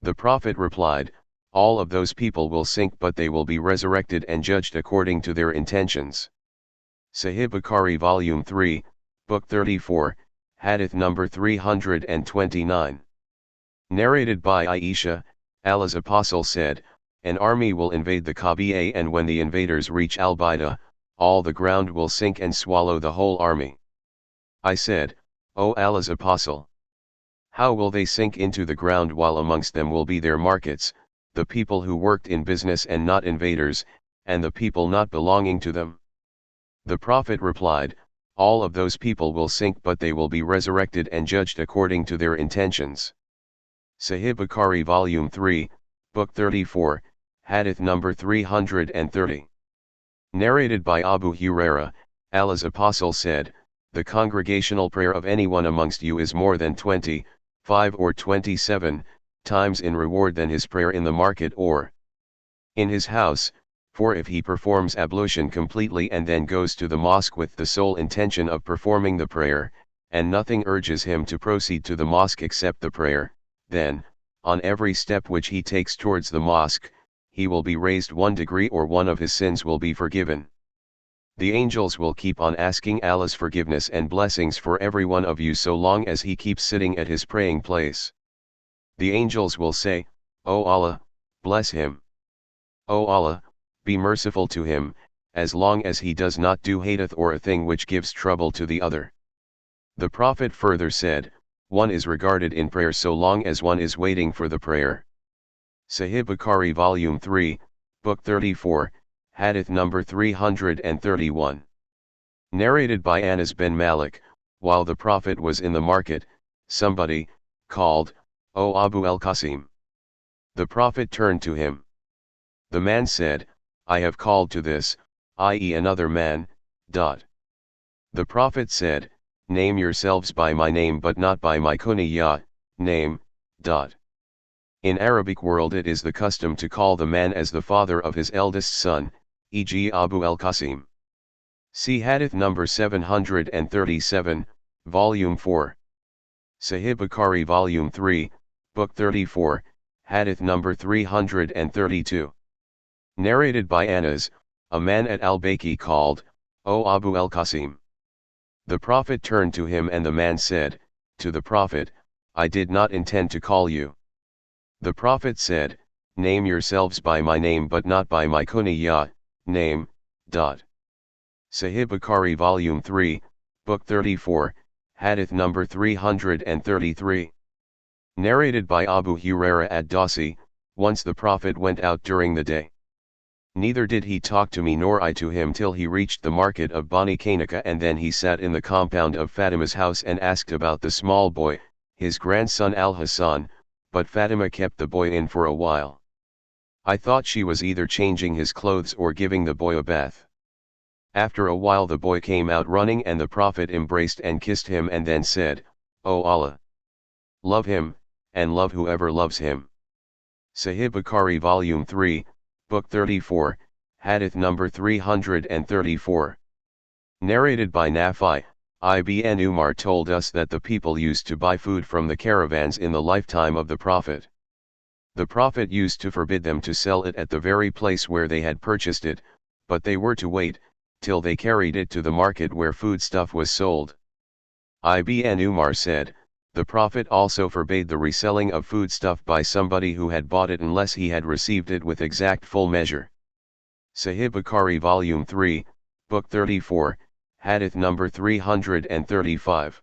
The Prophet replied, all of those people will sink but they will be resurrected and judged according to their intentions. Sahih Bukhari Volume 3, Book 34, Hadith number 329. Narrated by Aisha, Allah's apostle said, an army will invade the Kaaba and when the invaders reach Al-Baida, all the ground will sink and swallow the whole army. I said, O Allah's apostle, how will they sink into the ground while amongst them will be their markets, the people who worked in business and not invaders, and the people not belonging to them? The Prophet replied, all of those people will sink but they will be resurrected and judged according to their intentions. Sahih Bukhari Volume 3, Book 34, Hadith number 330. Narrated by Abu Huraira, Allah's apostle said, the congregational prayer of anyone amongst you is more than 25 or 27 times in reward than his prayer in the market or in his house, for if he performs ablution completely and then goes to the mosque with the sole intention of performing the prayer, and nothing urges him to proceed to the mosque except the prayer, then, on every step which he takes towards the mosque, he will be raised 1 degree or one of his sins will be forgiven. The angels will keep on asking Allah's forgiveness and blessings for every one of you so long as he keeps sitting at his praying place. The angels will say, O Allah, bless him. O Allah, be merciful to him, as long as he does not do hateth or a thing which gives trouble to the other. The Prophet further said, one is regarded in prayer so long as one is waiting for the prayer. Sahih Bukhari Volume 3, Book 34, Hadith number 331. Narrated by Anas bin Malik, while the Prophet was in the market, somebody called, O Abu al-Qasim. The Prophet turned to him. The man said, I have called to this, i.e. another man. The Prophet said, name yourselves by my name but not by my kunyah, name. In Arabic world it is the custom to call the man as the father of his eldest son, e.g. Abu al-Qasim. See Hadith number 737, Volume 4. Sahih Bukhari Volume 3, Book 34, Hadith number 332. Narrated by Anas, a man at al-Baqi called, O Abu al-Qasim. The Prophet turned to him and the man said, to the Prophet, I did not intend to call you. The Prophet said, name yourselves by my name but not by my kunya, name. Sahih Bukhari Volume 3, Book 34, Hadith number 333. Narrated by Abu Hurairah ad-Dawsi, once the Prophet went out during the day. Neither did he talk to me nor I to him till he reached the market of Bani Qaynuqa, and then he sat in the compound of Fatima's house and asked about the small boy, his grandson al-Hassan, but Fatima kept the boy in for a while. I thought she was either changing his clothes or giving the boy a bath. After a while the boy came out running and the Prophet embraced and kissed him and then said, O Allah! Love him, and love whoever loves him. Sahih Bukhari Volume 3, Book 34, Hadith number 334. Narrated by Nafi, Ibn Umar told us that the people used to buy food from the caravans in the lifetime of the Prophet. The Prophet used to forbid them to sell it at the very place where they had purchased it, but they were to wait, till they carried it to the market where foodstuff was sold. Ibn Umar said, the Prophet also forbade the reselling of foodstuff by somebody who had bought it unless he had received it with exact full measure. Sahih Bukhari Volume 3, Book 34, Hadith number 335.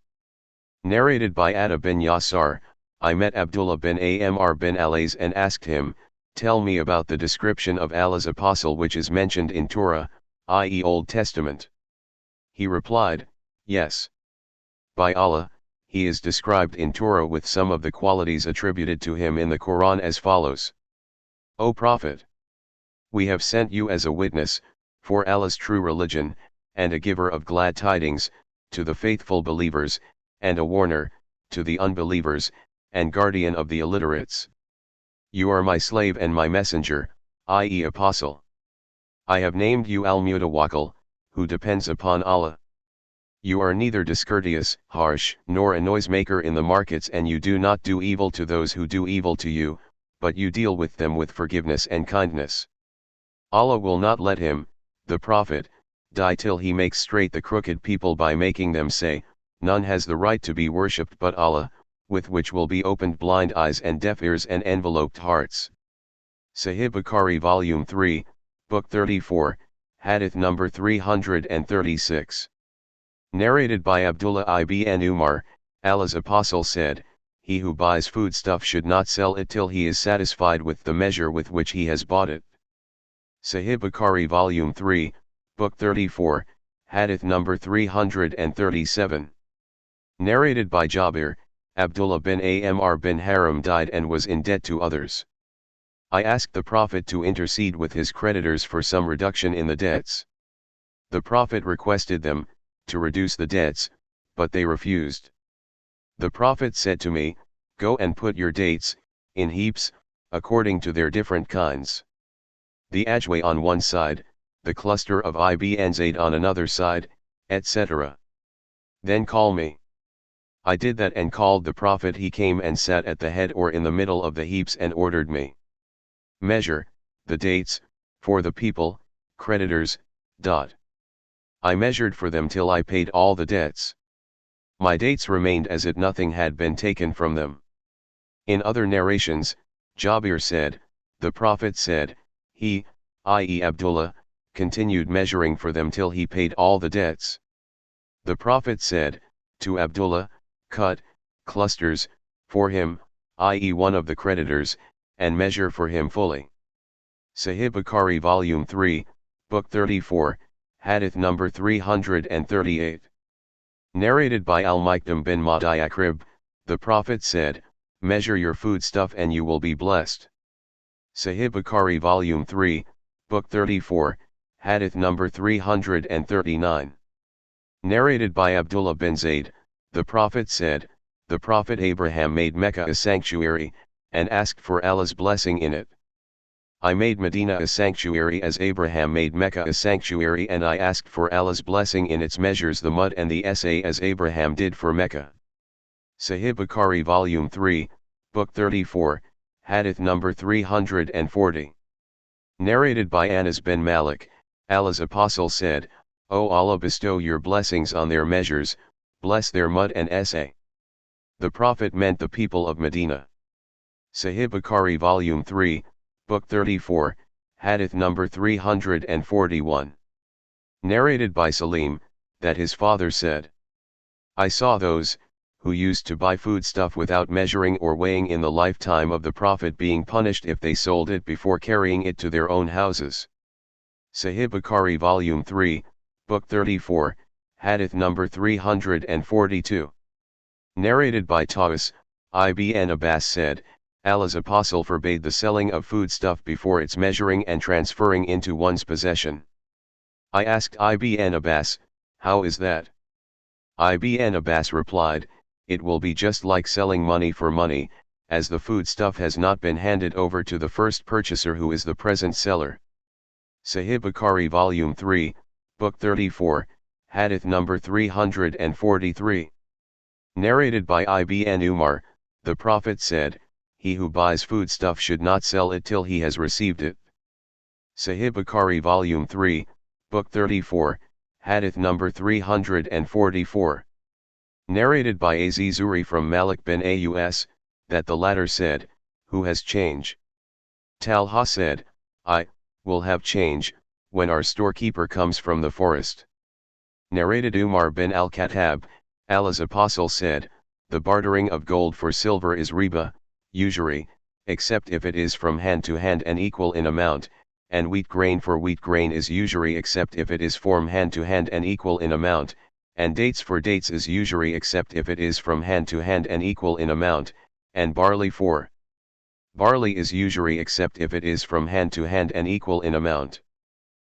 Narrated by Atta bin Yasar, I met Abdullah bin Amr bin Alays and asked him, tell me about the description of Allah's apostle which is mentioned in Torah, i.e. Old Testament. He replied, yes. By Allah, he is described in Torah with some of the qualities attributed to him in the Quran as follows. O Prophet! We have sent you as a witness, for Allah's true religion, and a giver of glad tidings, to the faithful believers, and a warner, to the unbelievers, and guardian of the illiterates. You are my slave and my messenger, i.e. apostle. I have named you al-Mutawakkil, who depends upon Allah. You are neither discourteous, harsh, nor a noisemaker in the markets, and you do not do evil to those who do evil to you, but you deal with them with forgiveness and kindness. Allah will not let him, the Prophet, die till he makes straight the crooked people by making them say, none has the right to be worshipped but Allah, with which will be opened blind eyes and deaf ears and enveloped hearts. Sahih Bukhari Volume 3, Book 34, Hadith number 336. Narrated by Abdullah ibn Umar, Allah's apostle said, he who buys foodstuff should not sell it till he is satisfied with the measure with which he has bought it. Sahih Bukhari Volume 3, Book 34, Hadith number 337. Narrated by Jabir, Abdullah bin Amr bin Haram died and was in debt to others. I asked the Prophet to intercede with his creditors for some reduction in the debts. The Prophet requested them to reduce the debts, but they refused. The Prophet said to me, go and put your dates in heaps, according to their different kinds. The ajwa on one side, the cluster of ibn Zayd on another side, etc. Then call me. I did that and called the Prophet. He came and sat at the head or in the middle of the heaps and ordered me. Measure the dates for the people, creditors. I measured for them till I paid all the debts. My dates remained as if nothing had been taken from them. In other narrations, Jabir said, the Prophet said, he, i.e. Abdullah, continued measuring for them till he paid all the debts. The Prophet said, to Abdullah, cut clusters for him, i.e. one of the creditors, and measure for him fully. Sahih Bukhari Volume 3, Book 34, Hadith number 338. Narrated by Al-Mikdam bin Madi Akrib, the Prophet said, measure your foodstuff and you will be blessed. Sahih Bukhari Volume 3, Book 34, Hadith number 339. Narrated by Abdullah bin Zayd, the Prophet said, the Prophet Abraham made Mecca a sanctuary, and asked for Allah's blessing in it. I made Medina a sanctuary as Abraham made Mecca a sanctuary, and I asked for Allah's blessing in its measures, the mud and the sa, as Abraham did for Mecca. Sahih Bukhari Volume 3, Book 34, Hadith number 340. Narrated by Anas bin Malik, Allah's apostle said, O Allah, bestow your blessings on their measures, bless their mud and sa. The Prophet meant the people of Medina. Sahih Bukhari Volume 3, Book 34, Hadith number 341. Narrated by Salim, that his father said, I saw those, who used to buy foodstuff without measuring or weighing in the lifetime of the Prophet being punished if they sold it before carrying it to their own houses. Sahih Bukhari Volume 3, Book 34, Hadith number 342. Narrated by Taus, Ibn Abbas said, Allah's apostle forbade the selling of foodstuff before its measuring and transferring into one's possession. I asked Ibn Abbas, how is that? Ibn Abbas replied, it will be just like selling money for money, as the foodstuff has not been handed over to the first purchaser who is the present seller. Sahih Bukhari Volume 3, Book 34, Hadith number 343. Narrated by Ibn Umar, the Prophet said, he who buys foodstuff should not sell it till he has received it. Sahih Bukhari Volume 3, Book 34, Hadith number 344. Narrated by Az-Zuri from Malik bin Aus, that the latter said, who has change? Talha said, I will have change, when our storekeeper comes from the forest. Narrated Umar bin al-Khattab, Allah's apostle said, the bartering of gold for silver is riba, usury, except if it is from hand to hand and equal in amount, and wheat grain for wheat grain is usury except if it is from hand to hand and equal in amount, and dates for dates is usury except if it is from hand to hand and equal in amount, and barley for barley is usury except if it is from hand to hand and equal in amount.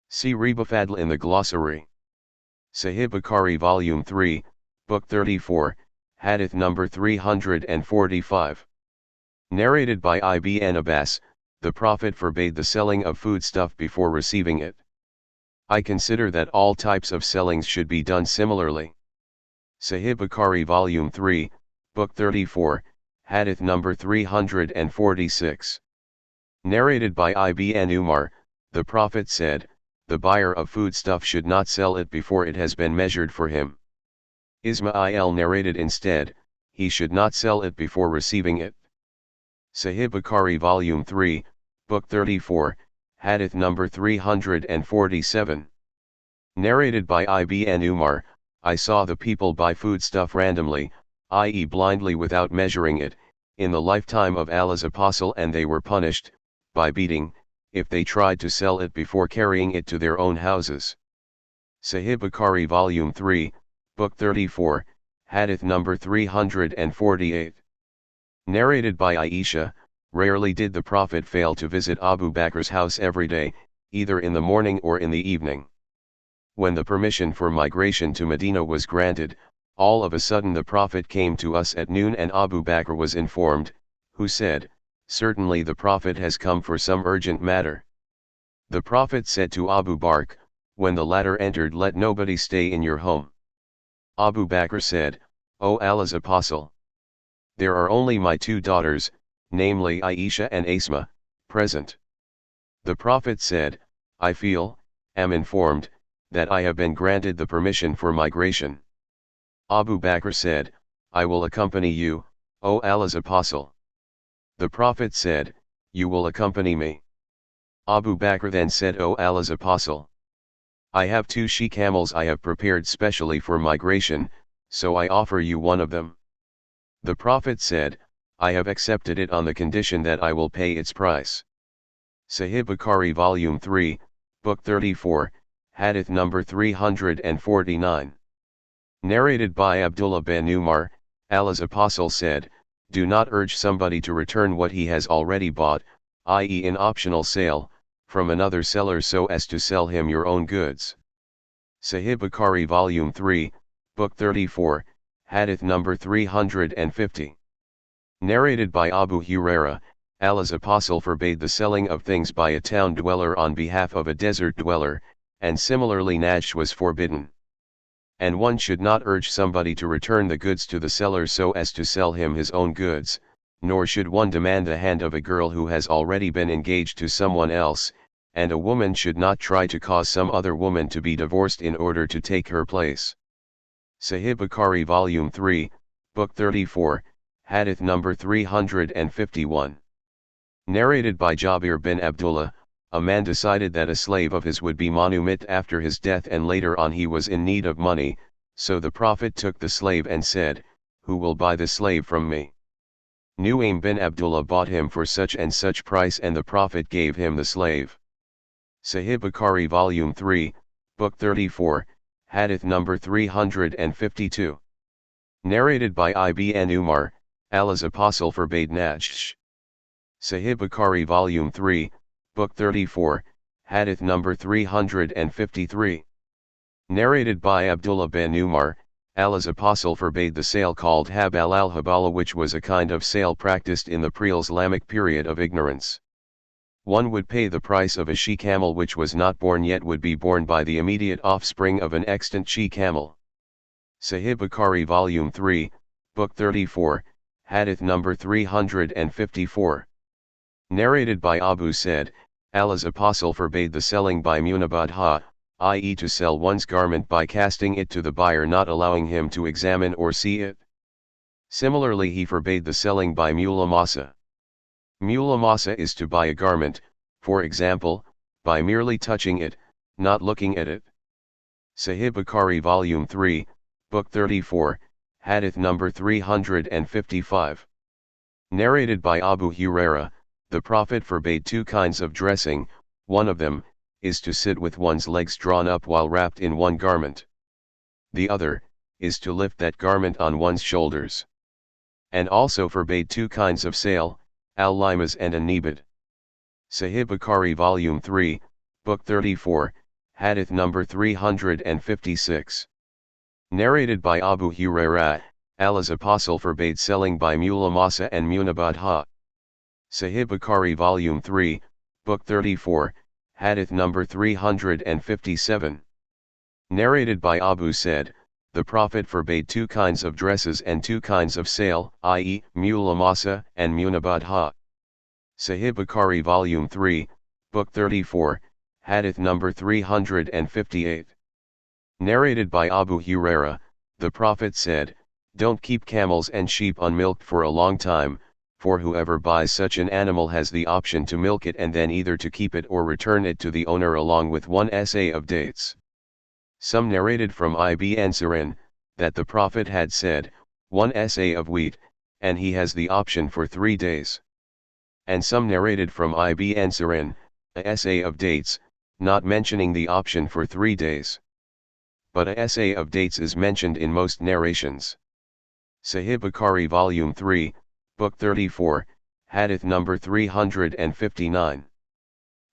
See Ribafadl in the glossary. Sahih Bukhari Volume 3, Book 34, Hadith number 345. Narrated by Ibn Abbas, the Prophet forbade the selling of foodstuff before receiving it. I consider that all types of sellings should be done similarly. Sahih Bukhari Volume 3, Book 34, Hadith number 346. Narrated by Ibn Umar, the Prophet said, the buyer of foodstuff should not sell it before it has been measured for him. Ismail narrated instead, he should not sell it before receiving it. Sahih Bukhari Volume 3, Book 34, Hadith number 347. Narrated by Ibn Umar, I saw the people buy foodstuff randomly, i.e. blindly without measuring it, in the lifetime of Allah's apostle, and they were punished, by beating, if they tried to sell it before carrying it to their own houses. Sahih Bukhari Volume 3, Book 34, Hadith number 348. Narrated by Aisha, rarely did the Prophet fail to visit Abu Bakr's house every day, either in the morning or in the evening. When the permission for migration to Medina was granted, all of a sudden the Prophet came to us at noon, and Abu Bakr was informed, who said, certainly the Prophet has come for some urgent matter. The Prophet said to Abu Bakr, when the latter entered, let nobody stay in your home. Abu Bakr said, O Allah's apostle, there are only my two daughters, namely Aisha and Asma, present. The Prophet said, I am informed, that I have been granted the permission for migration. Abu Bakr said, I will accompany you, O Allah's apostle. The Prophet said, you will accompany me. Abu Bakr then said, O Allah's apostle, I have 2 she-camels I have prepared specially for migration, so I offer you one of them. The Prophet said, I have accepted it on the condition that I will pay its price. Sahih Bukhari Volume 3, Book 34, Hadith number 349. Narrated by Abdullah bin Umar, Allah's apostle said, do not urge somebody to return what he has already bought, i.e. in optional sale, from another seller so as to sell him your own goods. Sahih Bukhari Volume 3, Book 34, Hadith number 350. Narrated by Abu Huraira, Allah's apostle forbade the selling of things by a town dweller on behalf of a desert dweller, and similarly Najsh was forbidden. And one should not urge somebody to return the goods to the seller so as to sell him his own goods, nor should one demand the hand of a girl who has already been engaged to someone else, and a woman should not try to cause some other woman to be divorced in order to take her place. Sahih Bukhari Volume 3, Book 34, Hadith number 351. Narrated by Jabir bin Abdullah, a man decided that a slave of his would be manumit after his death, and later on he was in need of money, so the Prophet took the slave and said, "Who will buy the slave from me?" Nu'aym bin Abdullah bought him for such and such price, and the Prophet gave him the slave. Sahih Bukhari Volume 3, Book 34, Hadith number 352. Narrated by Ibn Umar, Allah's Apostle forbade najsh. Sahih Bukhari Volume 3, Book 34, Hadith number 353. Narrated by Abdullah bin Umar, Allah's Apostle forbade the sale called Habal al-Habala, which was a kind of sale practiced in the pre-Islamic period of ignorance. One would pay the price of a she-camel which was not born yet would be born by the immediate offspring of an extant she-camel. Sahih Bukhari Volume 3, Book 34, Hadith number 354. Narrated by Abu said, Allah's Apostle forbade the selling by munabadha, i.e. to sell one's garment by casting it to the buyer, not allowing him to examine or see it. Similarly, he forbade the selling by mulamasa. Mulamasa is to buy a garment, for example, by merely touching it, not looking at it. Sahih Bukhari Volume 3, Book 34, Hadith number 355. Narrated by Abu Huraira, the Prophet forbade two kinds of dressing. One of them is to sit with one's legs drawn up while wrapped in one garment. The other is to lift that garment on one's shoulders. And also forbade two kinds of sale, al-limas and an-nibad. Sahih Bukhari Volume 3, Book 34, Hadith number 356. Narrated by Abu Huraira, Allah's Apostle forbade selling by mulamasa and munabadha. Sahih Bukhari Volume 3, Book 34, Hadith number 357. Narrated by Abu said, the Prophet forbade two kinds of dresses and two kinds of sale, i.e., mulamasa and munabadha. Sahih Bukhari Volume 3, Book 34, Hadith number 358. Narrated by Abu Huraira, the Prophet said, don't keep camels and sheep unmilked for a long time, for whoever buys such an animal has the option to milk it and then either to keep it or return it to the owner along with one sa of dates. Some narrated from Ibn Sirin, that the Prophet had said, one sa of wheat, and he has the option for 3 days. And some narrated from Ibn Sirin, a sa of dates, not mentioning the option for 3 days. But a sa of dates is mentioned in most narrations. Sahih Bukhari Volume 3, Book 34, Hadith number 359.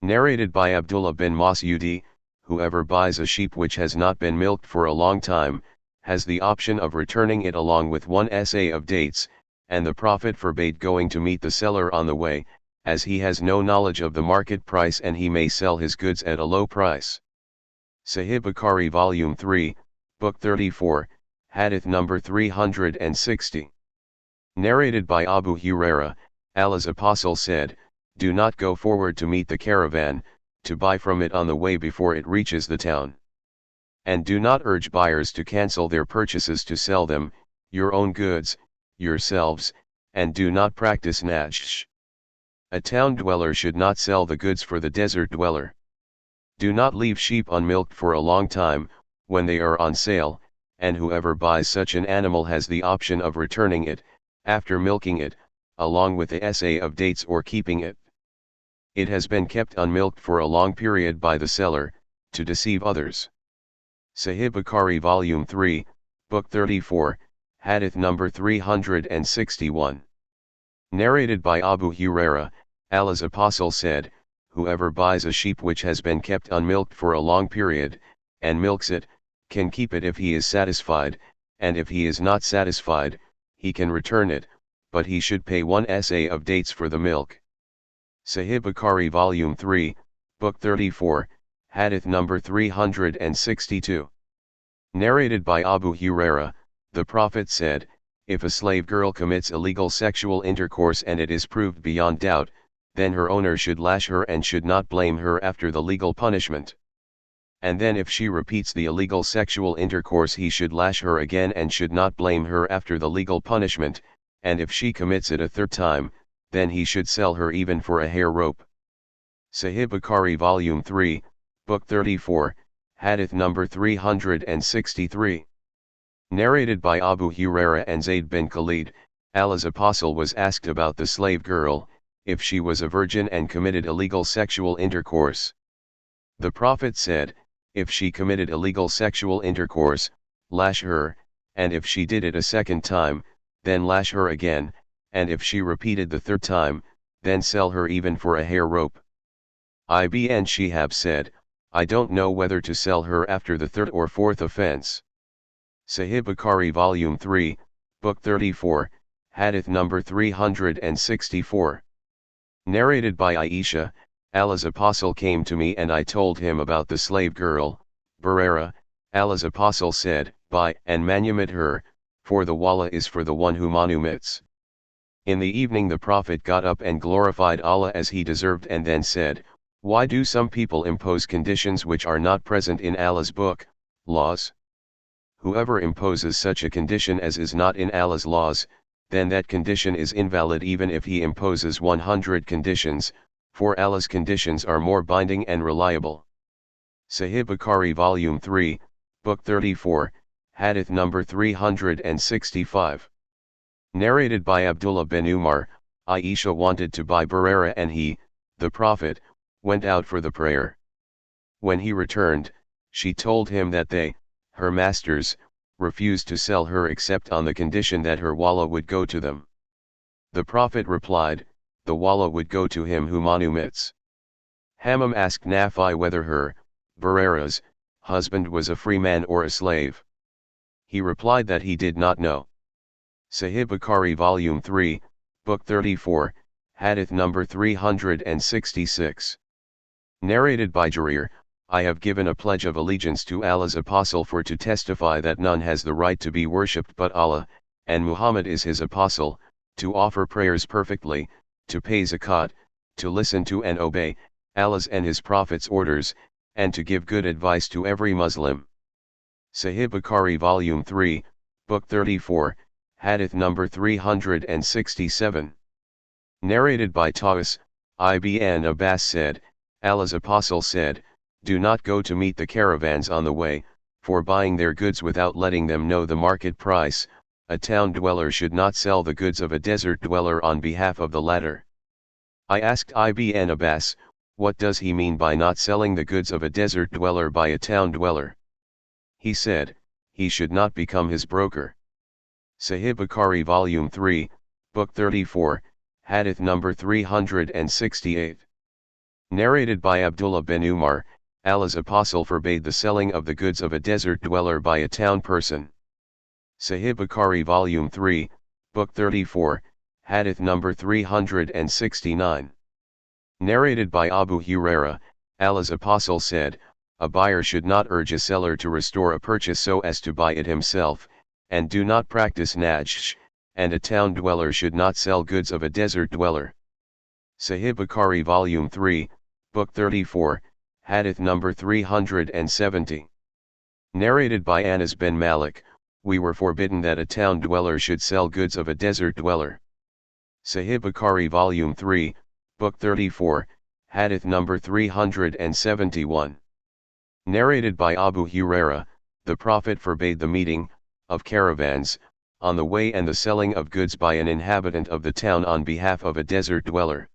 Narrated by Abdullah bin Mas'udi, whoever buys a sheep which has not been milked for a long time, has the option of returning it along with one sa of dates, and the Prophet forbade going to meet the seller on the way, as he has no knowledge of the market price and he may sell his goods at a low price. Sahih Bukhari Volume 3, Book 34, Hadith number 360. Narrated by Abu Huraira, Allah's Apostle said, do not go forward to meet the caravan, to buy from it on the way before it reaches the town. And do not urge buyers to cancel their purchases to sell them, your own goods, yourselves, and do not practice najsh. A town dweller should not sell the goods for the desert dweller. Do not leave sheep unmilked for a long time, when they are on sale, and whoever buys such an animal has the option of returning it, after milking it, along with the sa of dates or keeping it. It has been kept unmilked for a long period by the seller, to deceive others. Sahih Bukhari Volume 3, Book 34, Hadith number 361. Narrated by Abu Huraira, Allah's Apostle said, whoever buys a sheep which has been kept unmilked for a long period, and milks it, can keep it if he is satisfied, and if he is not satisfied, he can return it, but he should pay one sa of dates for the milk. Sahih Bukhari Volume 3, Book 34, Hadith number 362. Narrated by Abu Huraira, the Prophet said, if a slave girl commits illegal sexual intercourse and it is proved beyond doubt, then her owner should lash her and should not blame her after the legal punishment. And then if she repeats the illegal sexual intercourse he should lash her again and should not blame her after the legal punishment, and if she commits it a third time, then he should sell her even for a hair rope. Sahih Bukhari Volume 3, Book 34, Hadith number 363. Narrated by Abu Huraira and Zayd bin Khalid, Allah's apostle was asked about the slave girl, if she was a virgin and committed illegal sexual intercourse. The Prophet said, if she committed illegal sexual intercourse, lash her, and if she did it a second time, then lash her again, and if she repeated the third time, then sell her even for a hair rope. Ibn Shihab said, I don't know whether to sell her after the third or fourth offense. Sahih Bukhari Volume 3, Book 34, Hadith number 364. Narrated by Aisha, Allah's apostle came to me and I told him about the slave girl, Barera. Allah's apostle said, buy and manumit her, for the wallah is for the one who manumits. In the evening the Prophet got up and glorified Allah as he deserved and then said, why do some people impose conditions which are not present in Allah's book, laws? Whoever imposes such a condition as is not in Allah's laws, then that condition is invalid even if he imposes 100 conditions, for Allah's conditions are more binding and reliable. Sahih Bukhari Volume 3, Book 34, Hadith number 365. Narrated by Abdullah bin Umar, Aisha wanted to buy Barera and he, the Prophet, went out for the prayer. When he returned, she told him that they, her masters, refused to sell her except on the condition that her wallah would go to them. The Prophet replied, the wallah would go to him who manumits. Hammam asked Nafi whether her, Barera's, husband was a free man or a slave. He replied that he did not know. Sahih Bukhari Volume 3, Book 34, Hadith number 366. Narrated by Jarir, I have given a pledge of allegiance to Allah's apostle for to testify that none has the right to be worshipped but Allah, and Muhammad is his apostle, to offer prayers perfectly, to pay zakat, to listen to and obey Allah's and his Prophet's orders, and to give good advice to every Muslim. Sahih Bukhari Volume 3, Book 34, Hadith number 367. Narrated by Taus, Ibn Abbas said, Allah's apostle said, do not go to meet the caravans on the way, for buying their goods without letting them know the market price. A town dweller should not sell the goods of a desert dweller on behalf of the latter. I asked Ibn Abbas, what does he mean by not selling the goods of a desert dweller by a town dweller? He said, he should not become his broker. Sahih Bukhari Volume 3, Book 34, Hadith number 368. Narrated by Abdullah bin Umar, Allah's apostle forbade the selling of the goods of a desert dweller by a town person. Sahih Bukhari Volume 3, Book 34, Hadith number 369. Narrated by Abu Huraira, Allah's apostle said, a buyer should not urge a seller to restore a purchase so as to buy it himself, and do not practice najsh, and a town dweller should not sell goods of a desert dweller. Sahih Bukhari Volume 3, Book 34, Hadith number 370. Narrated by Anas bin Malik, we were forbidden that a town dweller should sell goods of a desert dweller. Sahih Bukhari Volume 3, Book 34, Hadith number 371. Narrated by Abu Huraira, the Prophet forbade the meeting of caravans on the way and the selling of goods by an inhabitant of the town on behalf of a desert dweller.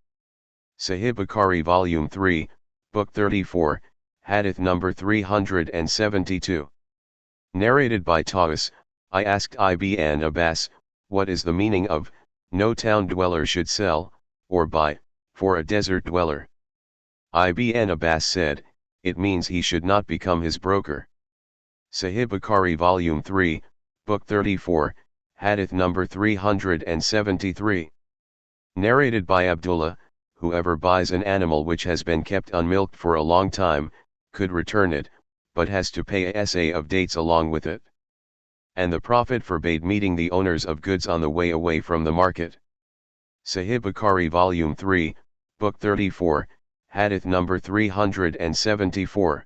Sahih Bukhari Volume 3, Book 34, Hadith number 372. Narrated by Taus, I asked Ibn Abbas, what is the meaning of, no town dweller should sell, or buy, for a desert dweller? Ibn Abbas said, it means he should not become his broker. Sahih Bukhari Volume 3, Book 34, Hadith number 373. Narrated by Abdullah, whoever buys an animal which has been kept unmilked for a long time, could return it, but has to pay a sa of dates along with it. And the Prophet forbade meeting the owners of goods on the way away from the market. Sahih Bukhari Volume 3, Book 34, Hadith number 374.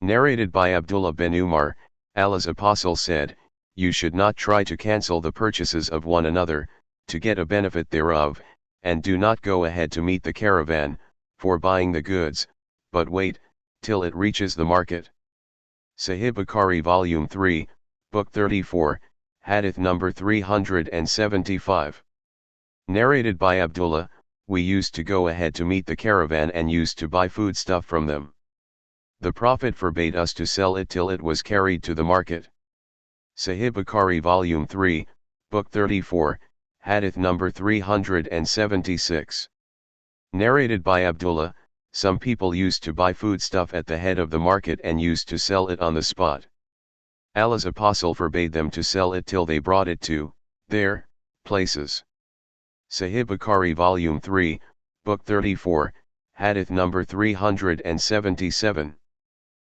Narrated by Abdullah bin Umar, Allah's Apostle said, "You should not try to cancel the purchases of one another, to get a benefit thereof, and do not go ahead to meet the caravan, for buying the goods, but wait, till it reaches the market." Sahih Bukhari Volume 3, Book 34, Hadith number 375. Narrated by Abdullah, "We used to go ahead to meet the caravan and used to buy foodstuff from them. The Prophet forbade us to sell it till it was carried to the market." Sahih Bukhari Volume 3, Book 34, Hadith number 376. Narrated by Abdullah, "Some people used to buy foodstuff at the head of the market and used to sell it on the spot. Allah's Apostle forbade them to sell it till they brought it to their places." Sahih Bukhari Volume 3, Book 34, Hadith number 377.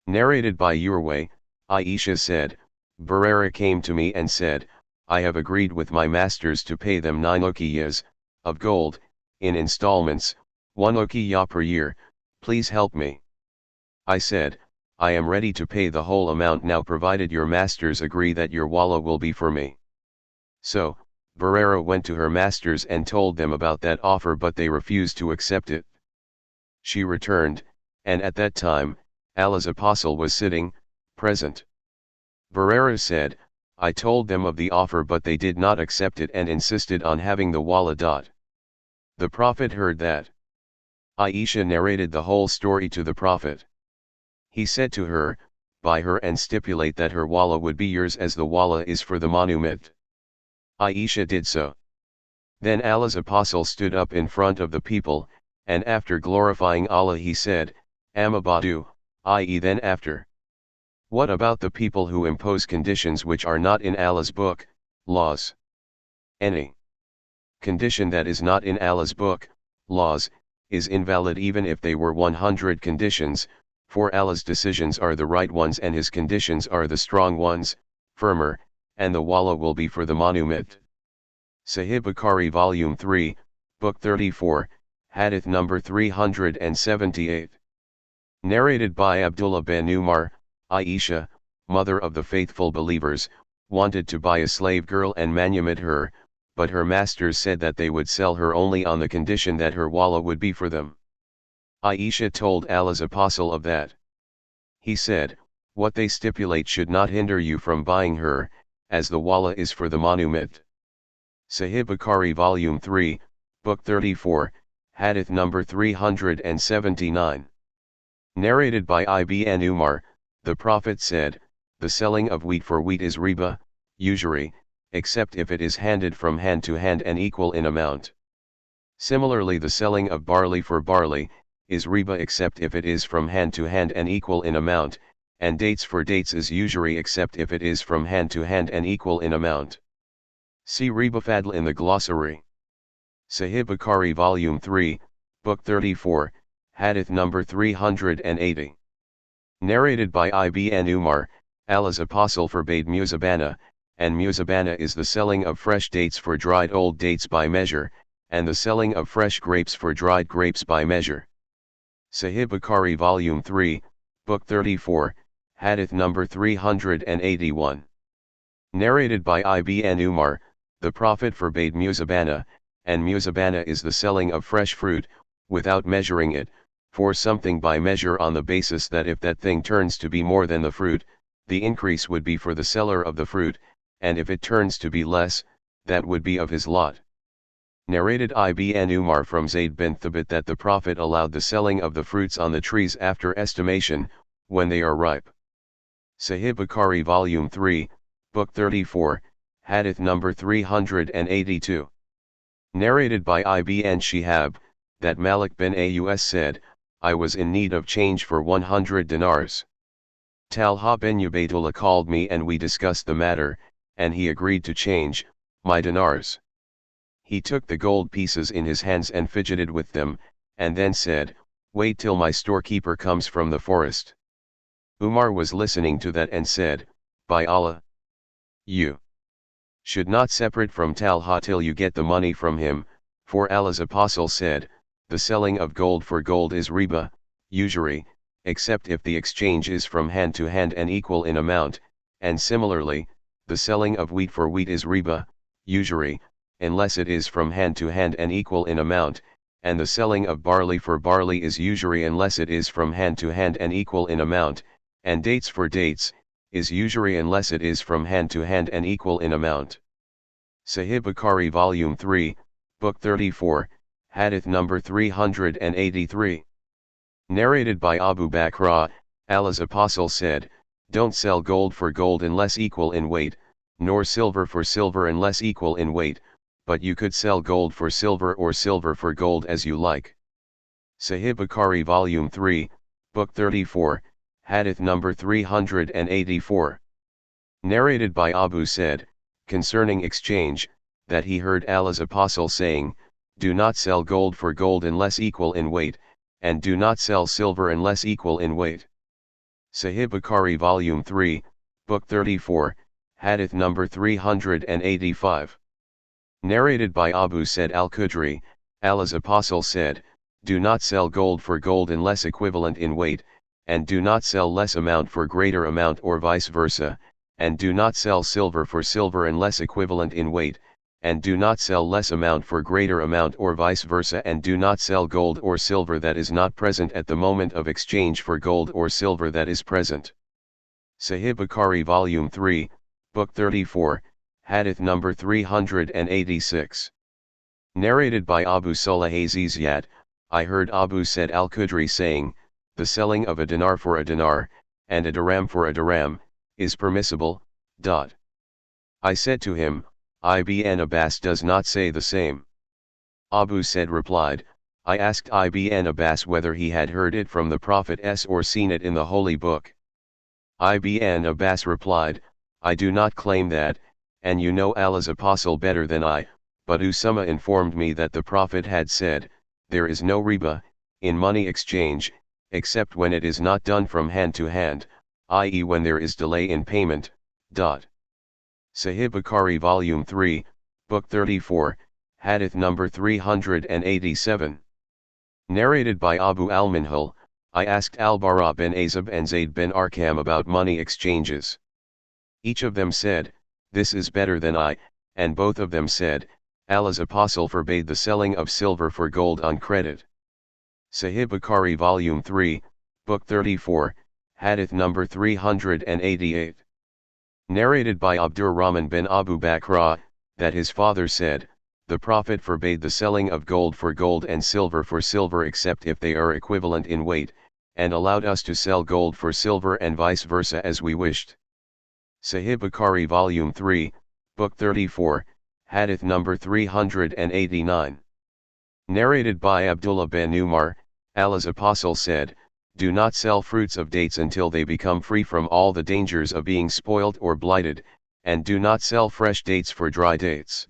Narrated by Urway, Aisha said, "Barera came to me and said, I have agreed with my masters to pay them 9 uqiyas, of gold, in installments, 1 uqiyya per year, please help me." I said, "I am ready to pay the whole amount now provided your masters agree that your wallah will be for me." So, Barera went to her masters and told them about that offer, but they refused to accept it. She returned, and at that time, Allah's Apostle was sitting, present. Barera said, "I told them of the offer but they did not accept it and insisted on having the wallah. The Prophet heard that. Aisha narrated the whole story to the Prophet. He said to her, "Buy her and stipulate that her wallah would be yours as the wallah is for the monument." Aisha did so. Then Allah's Apostle stood up in front of the people, and after glorifying Allah he said, "Amabadu, i.e. then after. What about the people who impose conditions which are not in Allah's book, laws? Any condition that is not in Allah's book, laws, is invalid even if they were 100 conditions, for Allah's decisions are the right ones and his conditions are the strong ones, firmer, and the wallah will be for the monument." Sahih Bukhari Volume 3, Book 34, Hadith number 378. Narrated by Abdullah bin Umar, Aisha, mother of the faithful believers, wanted to buy a slave girl and manumit her, but her masters said that they would sell her only on the condition that her wallah would be for them. Aisha told Allah's Apostle of that. He said, "What they stipulate should not hinder you from buying her, as the wallah is for the monument." Sahih Bukhari Volume 3, Book 34, Hadith number 379. Narrated by Ibn Umar, the Prophet said, "The selling of wheat for wheat is riba, usury, except if it is handed from hand to hand and equal in amount. Similarly the selling of barley for barley, is riba except if it is from hand to hand and equal in amount, and dates for dates is usury except if it is from hand to hand and equal in amount." See riba fadl in the glossary. Sahih Bukhari Volume 3, Book 34, Hadith number 380. Narrated by Ibn Umar, Allah's Apostle forbade muzabana, and muzabana is the selling of fresh dates for dried old dates by measure, and the selling of fresh grapes for dried grapes by measure. Sahih Bukhari Volume 3, Book 34, Hadith number 381. Narrated by Ibn Umar, the Prophet forbade muzabana, and muzabana is the selling of fresh fruit, without measuring it, for something by measure on the basis that if that thing turns to be more than the fruit, the increase would be for the seller of the fruit, and if it turns to be less, that would be of his lot. Narrated Ibn Umar from Zayd bin Thabit that the Prophet allowed the selling of the fruits on the trees after estimation, when they are ripe. Sahih Bukhari Volume 3, Book 34, Hadith number 382. Narrated by Ibn Shihab, that Malik bin Aus said, "I was in need of change for 100 dinars. Talha bin Ubaydullah called me and we discussed the matter, and he agreed to change my dinars. He took the gold pieces in his hands and fidgeted with them, and then said, 'Wait till my storekeeper comes from the forest.' Umar was listening to that and said, 'By Allah, you should not separate from Talha till you get the money from him, for Allah's Apostle said, the selling of gold for gold is riba, usury, except if the exchange is from hand to hand and equal in amount, and similarly, the selling of wheat for wheat is riba, usury, unless it is from hand to hand and equal in amount, and the selling of barley for barley is usury unless it is from hand to hand and equal in amount, and dates for dates, is usury unless it is from hand to hand and equal in amount. Sahih Bukhari Volume 3, Book 34, Hadith number 383. Narrated by Abu Bakr, Allah's Apostle said, "Don't sell gold for gold unless equal in weight, nor silver for silver unless equal in weight, but you could sell gold for silver or silver for gold as you like." Sahih Bukhari Volume 3, Book 34, Hadith number 384. Narrated by Abu said, concerning exchange, that he heard Allah's Apostle saying, "Do not sell gold for gold unless equal in weight, and do not sell silver unless equal in weight." Sahih Bukhari Volume 3, Book 34, Hadith number 385. Narrated by Abu Said al-Khudri, Allah's Apostle said, "Do not sell gold for gold unless equivalent in weight, and do not sell less amount for greater amount or vice versa, and do not sell silver for silver unless equivalent in weight, and do not sell less amount for greater amount or vice versa, and do not sell gold or silver that is not present at the moment of exchange for gold or silver that is present." Sahih Bukhari Volume 3, Book 34, Hadith number 386. Narrated by Abu Salah Aziziyat, I heard Abu Said al-Khudri saying, "The selling of a dinar for a dinar, and a dirham for a dirham, is permissible." I said to him, Ibn Abbas does not say the same. Abu Said replied, I asked Ibn Abbas whether he had heard it from the Prophet or seen it in the Holy Book. Ibn Abbas replied, I do not claim that, and you know Allah's Apostle better than I, but Usama informed me that the Prophet had said, "There is no riba in money exchange, except when it is not done from hand to hand, i.e. when there is delay in payment." Sahih Bukhari Volume 3, Book 34, Hadith number 387. Narrated by Abu al-Minhal, I asked al-Bara bin Azib and Zayd bin Arqam about money exchanges. Each of them said, "This is better than I," and both of them said, Allah's Apostle forbade the selling of silver for gold on credit. Sahih Bukhari Volume 3, Book 34, Hadith number 388. Narrated by Abdurrahman bin Abu Bakr, that his father said, "The Prophet forbade the selling of gold for gold and silver for silver except if they are equivalent in weight, and allowed us to sell gold for silver and vice versa as we wished." Sahih Bukhari Volume 3, Book 34, Hadith number 389. Narrated by Abdullah bin Umar, Allah's Apostle said, "Do not sell fruits of dates until they become free from all the dangers of being spoiled or blighted, and do not sell fresh dates for dry dates."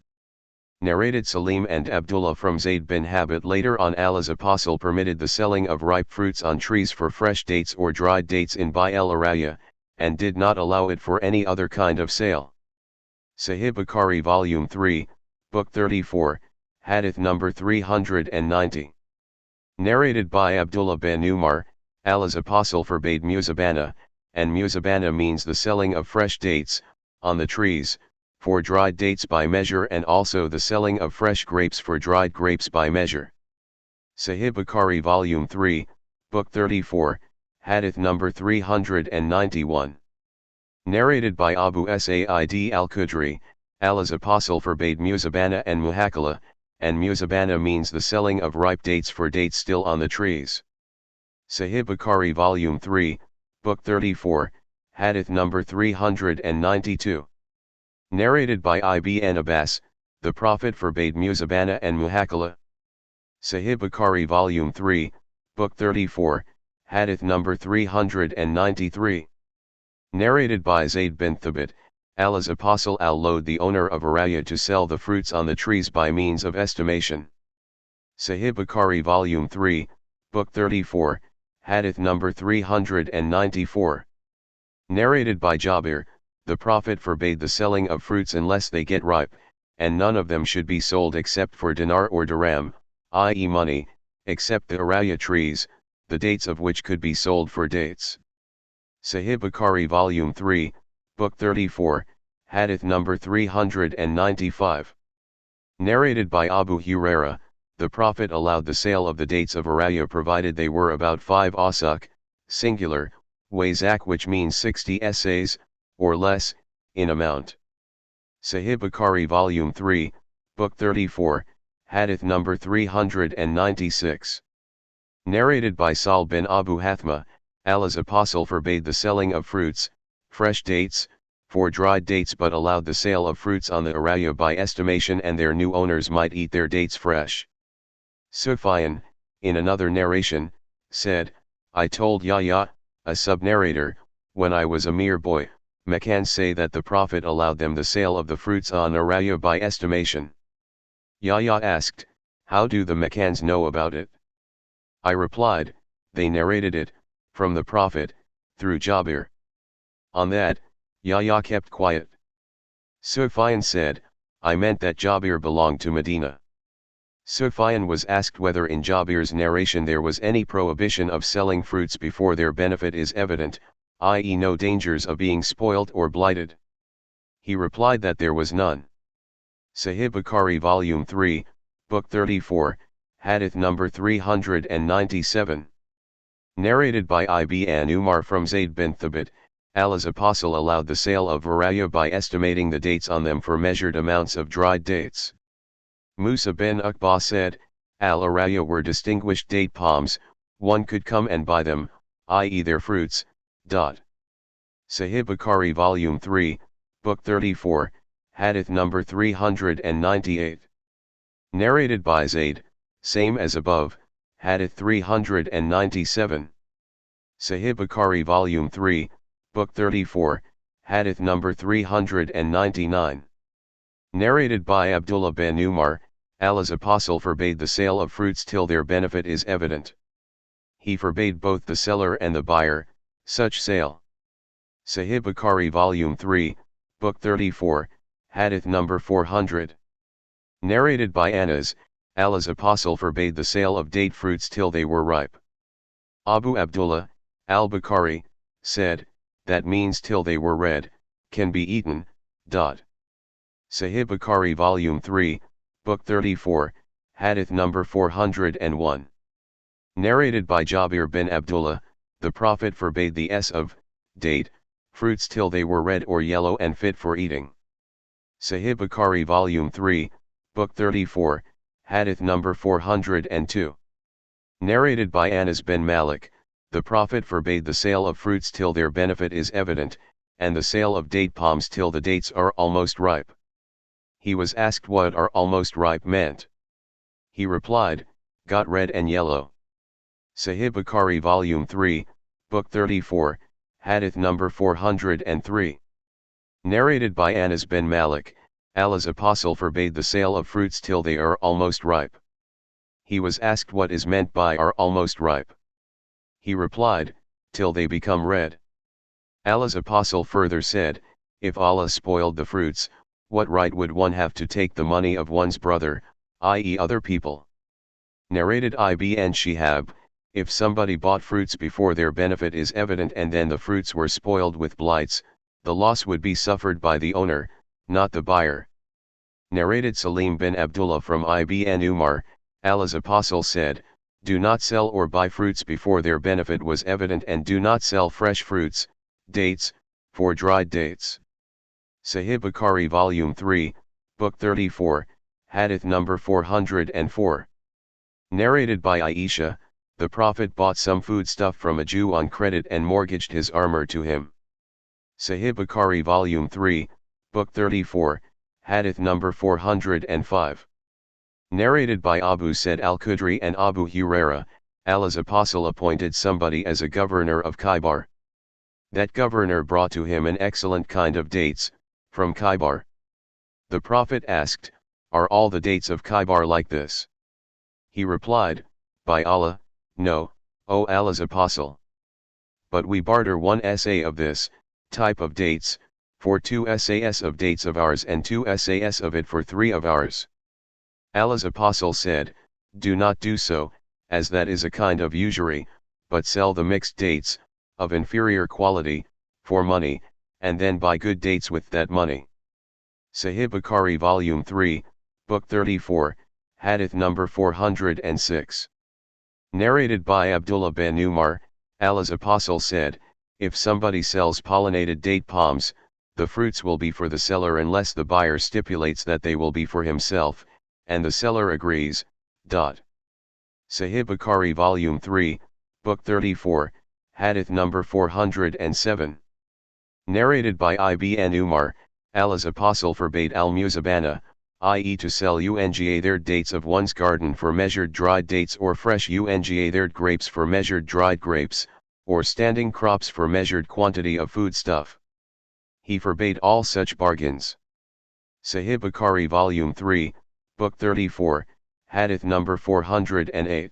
Narrated Salim and Abdullah from Zayd bin Habit. Later on, Allah's Apostle permitted the selling of ripe fruits on trees for fresh dates or dried dates in Bai el-Araya, and did not allow it for any other kind of sale. Sahih Bukhari Volume 3, Book 34, Hadith number 390. Narrated by Abdullah bin Umar, Allah's Apostle forbade muzabana, and muzabana means the selling of fresh dates, on the trees, for dried dates by measure, and also the selling of fresh grapes for dried grapes by measure. Sahih Bukhari Volume 3, Book 34, Hadith number 391. Narrated by Abu Sa'id al-Khudri, Allah's Apostle forbade muzabana and muhakala, and muzabana means the selling of ripe dates for dates still on the trees. Sahih Bukhari Volume 3, Book 34, Hadith number 392. Narrated by Ibn Abbas, the Prophet forbade muzabana and muhakala. Sahih Bukhari Volume 3, Book 34, Hadith number 393. Narrated by Zayd bin Thabit, Allah's Apostle allowed the owner of Araya to sell the fruits on the trees by means of estimation. Sahih Bukhari Volume 3, Book 34, Hadith number 394. Narrated by Jabir, the Prophet forbade the selling of fruits unless they get ripe, and none of them should be sold except for dinar or dirham, i.e. money, except the araya trees, the dates of which could be sold for dates. Sahih Bukhari Volume 3, Book 34, Hadith number 395. Narrated by Abu Huraira, the Prophet allowed the sale of the dates of araya provided they were about 5 asaq, singular, wazak, which means 60 essays, or less, in amount. Sahih Bukhari Volume 3, Book 34, Hadith number 396. Narrated by Sal bin Abu Hathma, Allah's apostle forbade the selling of fruits, fresh dates, for dried dates, but allowed the sale of fruits on the araya by estimation, and their new owners might eat their dates fresh. Sufyan, in another narration, said, I told Yahya, a sub-narrator, when I was a mere boy, Meccans say that the Prophet allowed them the sale of the fruits on araya by estimation. Yahya asked, how do the Meccans know about it? I replied, they narrated it, from the Prophet, through Jabir. On that, Yahya kept quiet. Sufyan said, I meant that Jabir belonged to Medina. Sufyan was asked whether in Jabir's narration there was any prohibition of selling fruits before their benefit is evident, i.e. no dangers of being spoilt or blighted. He replied that there was none. Sahih Bukhari Volume 3, Book 34, Hadith number 397. Narrated by Ibn Umar from Zayd bin Thabit, Allah's apostle allowed the sale of araya by estimating the dates on them for measured amounts of dried dates. Musa bin Uqba said, al-araya were distinguished date palms, one could come and buy them, i.e. their fruits. Sahih Bukhari Volume 3, Book 34, Hadith number 398. Narrated by Zayd, same as above, Hadith 397. Sahih Bukhari Volume 3, Book 34, Hadith number 399. Narrated by Abdullah bin Umar, Allah's apostle forbade the sale of fruits till their benefit is evident. He forbade both the seller and the buyer, such sale. Sahih Bukhari Volume 3, Book 34, Hadith number 400. Narrated by Anas, Allah's apostle forbade the sale of date fruits till they were ripe. Abu Abdullah, al-Bukhari, said, that means till they were red, can be eaten. Sahih Bukhari Volume 3, Book 34, Hadith number 401. Narrated by Jabir bin Abdullah, the Prophet forbade the of date fruits till they were red or yellow and fit for eating. Sahih Bukhari Volume 3, Book 34, Hadith number 402. Narrated by Anas bin Malik, the Prophet forbade the sale of fruits till their benefit is evident, and the sale of date palms till the dates are almost ripe. He was asked what are almost ripe meant. He replied, got red and yellow. Sahih Bukhari Volume 3, Book 34, Hadith number 403. Narrated by Anas bin Malik, Allah's apostle forbade the sale of fruits till they are almost ripe. He was asked what is meant by are almost ripe. He replied, till they become red. Allah's apostle further said, if Allah spoiled the fruits, what right would one have to take the money of one's brother, i.e. other people? Narrated Ibn Shihab, if somebody bought fruits before their benefit is evident and then the fruits were spoiled with blights, the loss would be suffered by the owner, not the buyer. Narrated Salim bin Abdullah from Ibn Umar, Allah's apostle said, do not sell or buy fruits before their benefit was evident, and do not sell fresh fruits, dates, for dried dates. Sahih Bukhari Volume 3, Book 34, Hadith number 404. Narrated by Aisha, the Prophet bought some foodstuff from a Jew on credit and mortgaged his armor to him. Sahih Bukhari Volume 3, Book 34, Hadith number 405. Narrated by Abu Said al-Khudri and Abu Huraira, Allah's apostle appointed somebody as a governor of Khaybar. That governor brought to him an excellent kind of dates, from Khaybar. The Prophet asked, are all the dates of Khaybar like this? He replied, by Allah, no, O Allah's apostle. But we barter 1 SA of this type of dates, for 2 SAS of dates of ours, and 2 SAS of it for 3 of ours. Allah's apostle said, do not do so, as that is a kind of usury, but sell the mixed dates, of inferior quality, for money, and then buy good dates with that money. Sahih Bukhari Volume 3, Book 34, Hadith number 406. Narrated by Abdullah bin Umar, Allah's Apostle said, if somebody sells pollinated date palms, the fruits will be for the seller unless the buyer stipulates that they will be for himself, and the seller agrees. Sahih Bukhari Volume 3, Book 34, Hadith number 407. Narrated by Ibn Umar, Allah's Apostle forbade al-muzabana, i.e. to sell their dates of one's garden for measured dried dates or fresh their grapes for measured dried grapes, or standing crops for measured quantity of foodstuff. He forbade all such bargains. Sahih Bukhari Volume 3, Book 34, Hadith number 408.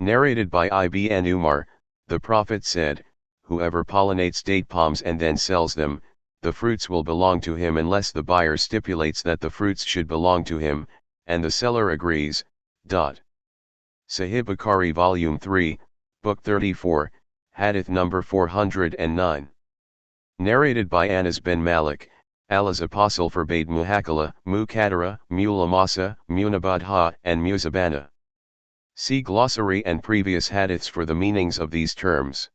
Narrated by Ibn Umar, the Prophet said, whoever pollinates date palms and then sells them, the fruits will belong to him unless the buyer stipulates that the fruits should belong to him, and the seller agrees. Sahih Bukhari Volume 3, Book 34, Hadith number 409. Narrated by Anas bin Malik, Allah's Apostle forbade muhakala, mukadara, mulamasa, munabadha, and muzabana. See glossary and previous hadiths for the meanings of these terms.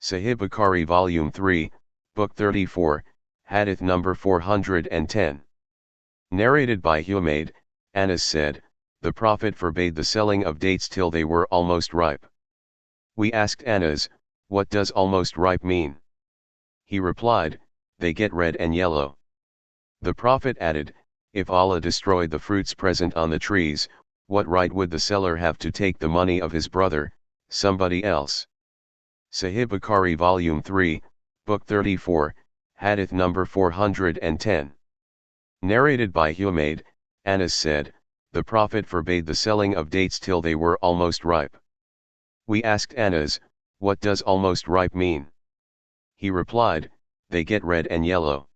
Sahih Bukhari Volume 3, Book 34, Hadith number 410. Narrated by Humayd, Anas said, the Prophet forbade the selling of dates till they were almost ripe. We asked Anas, what does almost ripe mean? He replied, they get red and yellow. The Prophet added, if Allah destroyed the fruits present on the trees, what right would the seller have to take the money of his brother, somebody else? Sahih Bukhari Volume 3, Book 34, Hadith number 410. Narrated by Humayd, Anas said, the Prophet forbade the selling of dates till they were almost ripe. We asked Anas, what does almost ripe mean? He replied, they get red and yellow.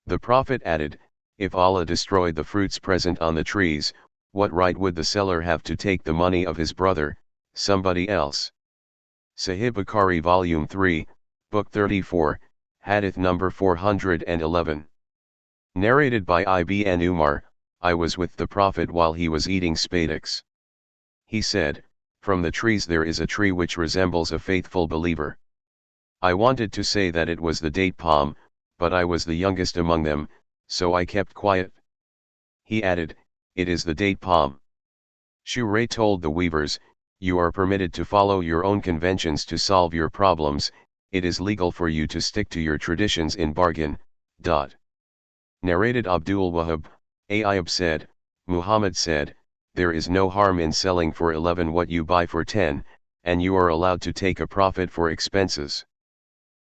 The Prophet added, if Allah destroyed the fruits present on the trees, what right would the seller have to take the money of his brother, somebody else? Sahih Bukhari Volume 3, Book 34, Hadith number 411. Narrated by Ibn Umar, I was with the Prophet while he was eating spadix. He said, from the trees there is a tree which resembles a faithful believer. I wanted to say that it was the date palm, but I was the youngest among them, so I kept quiet. He added, it is the date palm. Shurayh told the weavers, you are permitted to follow your own conventions to solve your problems, it is legal for you to stick to your traditions in bargain. Narrated Abdul Wahab, Ayyub said, Muhammad said, there is no harm in selling for 11 what you buy for 10, and you are allowed to take a profit for expenses.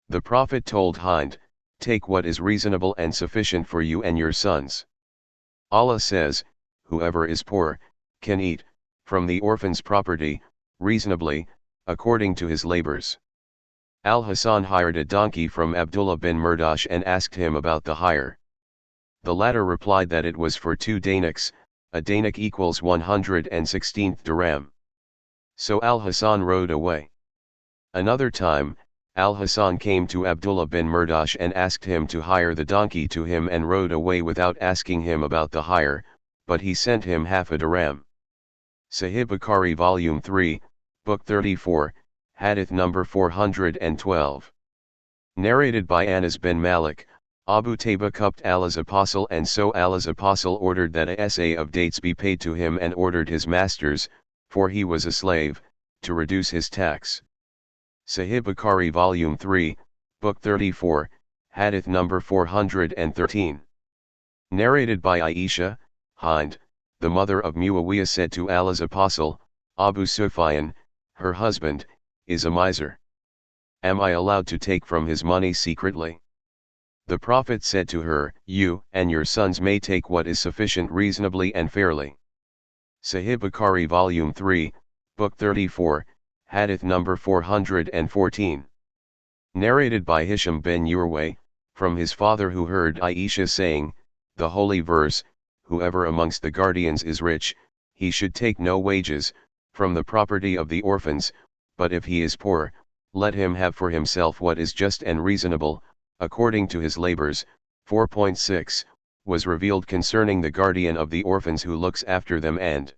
The Prophet told Hind, take what is reasonable and sufficient for you and your sons. Allah says, whoever is poor, can eat, from the orphan's property, reasonably, according to his labors. Al-Hasan hired a donkey from Abdullah bin Murdash and asked him about the hire. The latter replied that it was for 2 daniks, a danik equals 116th dirham. So Al-Hasan rode away. Another time, Al-Hasan came to Abdullah bin Murdash and asked him to hire the donkey to him and rode away without asking him about the hire, but he sent him half a dirham. Sahih Bukhari Volume 3, Book 34, Hadith number 412. Narrated by Anas bin Malik, Abu Tayba cupped Allah's Apostle, and so Allah's Apostle ordered that a sa of dates be paid to him and ordered his masters, for he was a slave, to reduce his tax. Sahih Bukhari Volume 3, Book 34, Hadith number 413. Narrated by Aisha, Hind, the mother of Muawiyah, said to Allah's Apostle, Abu Sufyan, her husband, is a miser. Am I allowed to take from his money secretly? The Prophet said to her, you and your sons may take what is sufficient reasonably and fairly. Sahih Bukhari Volume 3, Book 34, Hadith number 414. Narrated by Hisham bin Urway, from his father who heard Aisha saying, the holy verse, whoever amongst the guardians is rich, he should take no wages, from the property of the orphans, but if he is poor, let him have for himself what is just and reasonable, according to his labors. 4.6 was revealed concerning the guardian of the orphans who looks after them and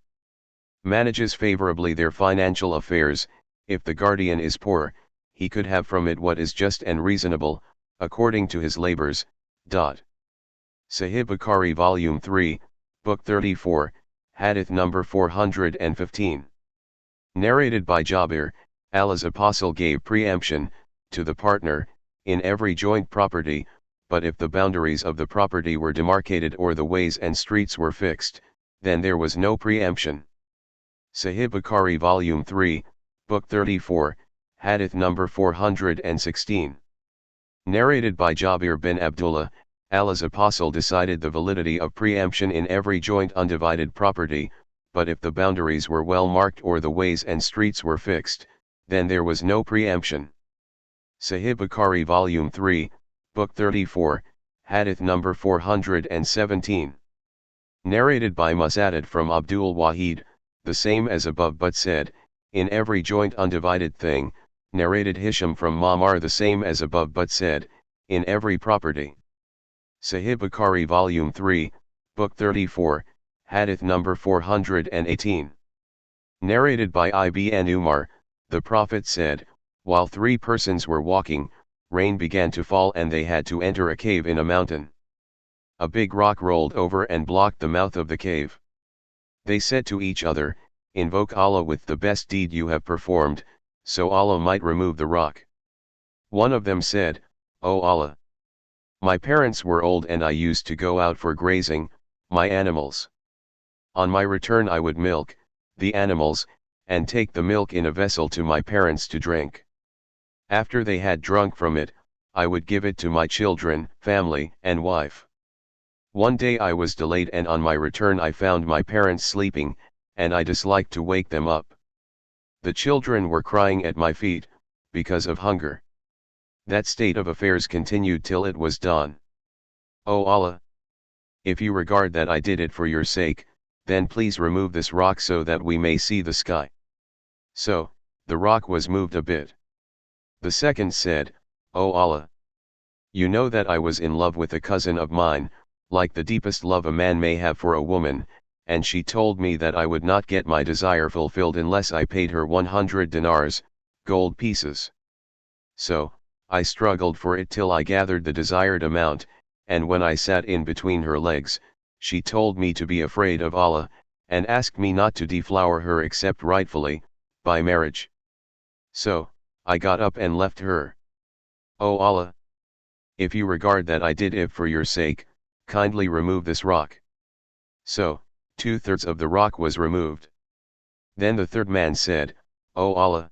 manages favorably their financial affairs. If the guardian is poor, he could have from it what is just and reasonable, according to his labors. Sahih Bukhari Volume 3, Book 34, Hadith number 415. Narrated by Jabir, Allah's Apostle gave preemption to the partner in every joint property, but if the boundaries of the property were demarcated or the ways and streets were fixed, then there was no preemption. Sahih Bukhari Volume 3, Book 34, Hadith number 416. Narrated by Jabir bin Abdullah, Allah's Apostle decided the validity of preemption in every joint undivided property, but if the boundaries were well marked or the ways and streets were fixed, then there was no preemption. Sahih Bukhari Volume 3, Book 34, Hadith number 417. Narrated by Musaddad from Abdul Wahid, the same as above but said, in every joint undivided thing. Narrated Hisham from Ma'mar, the same as above but said, in every property. Sahih Bukhari Volume 3, Book 34, Hadith number 418. Narrated by Ibn Umar, the Prophet said, while three persons were walking, rain began to fall and they had to enter a cave in a mountain. A big rock rolled over and blocked the mouth of the cave. They said to each other, invoke Allah with the best deed you have performed, so Allah might remove the rock. One of them said, O Allah! My parents were old and I used to go out for grazing, my animals. On my return I would milk the animals, and take the milk in a vessel to my parents to drink. After they had drunk from it, I would give it to my children, family, and wife. One day I was delayed and on my return I found my parents sleeping, and I disliked to wake them up. The children were crying at my feet, because of hunger. That state of affairs continued till it was dawn. O Allah! If you regard that I did it for your sake, then please remove this rock so that we may see the sky. So, the rock was moved a bit. The second said, O Allah! You know that I was in love with a cousin of mine, like the deepest love a man may have for a woman, and she told me that I would not get my desire fulfilled unless I paid her 100 dinars, gold pieces. So, I struggled for it till I gathered the desired amount, and when I sat in between her legs, she told me to be afraid of Allah, and asked me not to deflower her except rightfully, by marriage. So, I got up and left her. O Allah! If you regard that I did it for your sake, kindly remove this rock. So, 2/3 of the rock was removed. Then the third man said, O Allah!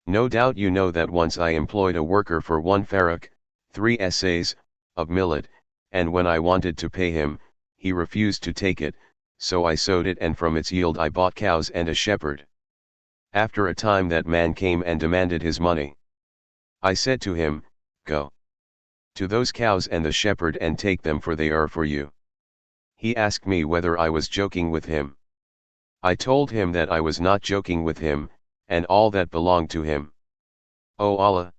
No doubt you know that once I employed a worker for 1 farak, 3 essays, of millet, and when I wanted to pay him, he refused to take it, so I sowed it and from its yield I bought cows and a shepherd. After a time that man came and demanded his money. I said to him, Go to those cows and the shepherd and take them for they are for you. He asked me whether I was joking with him. I told him that I was not joking with him, and all that belonged to him. O Allah!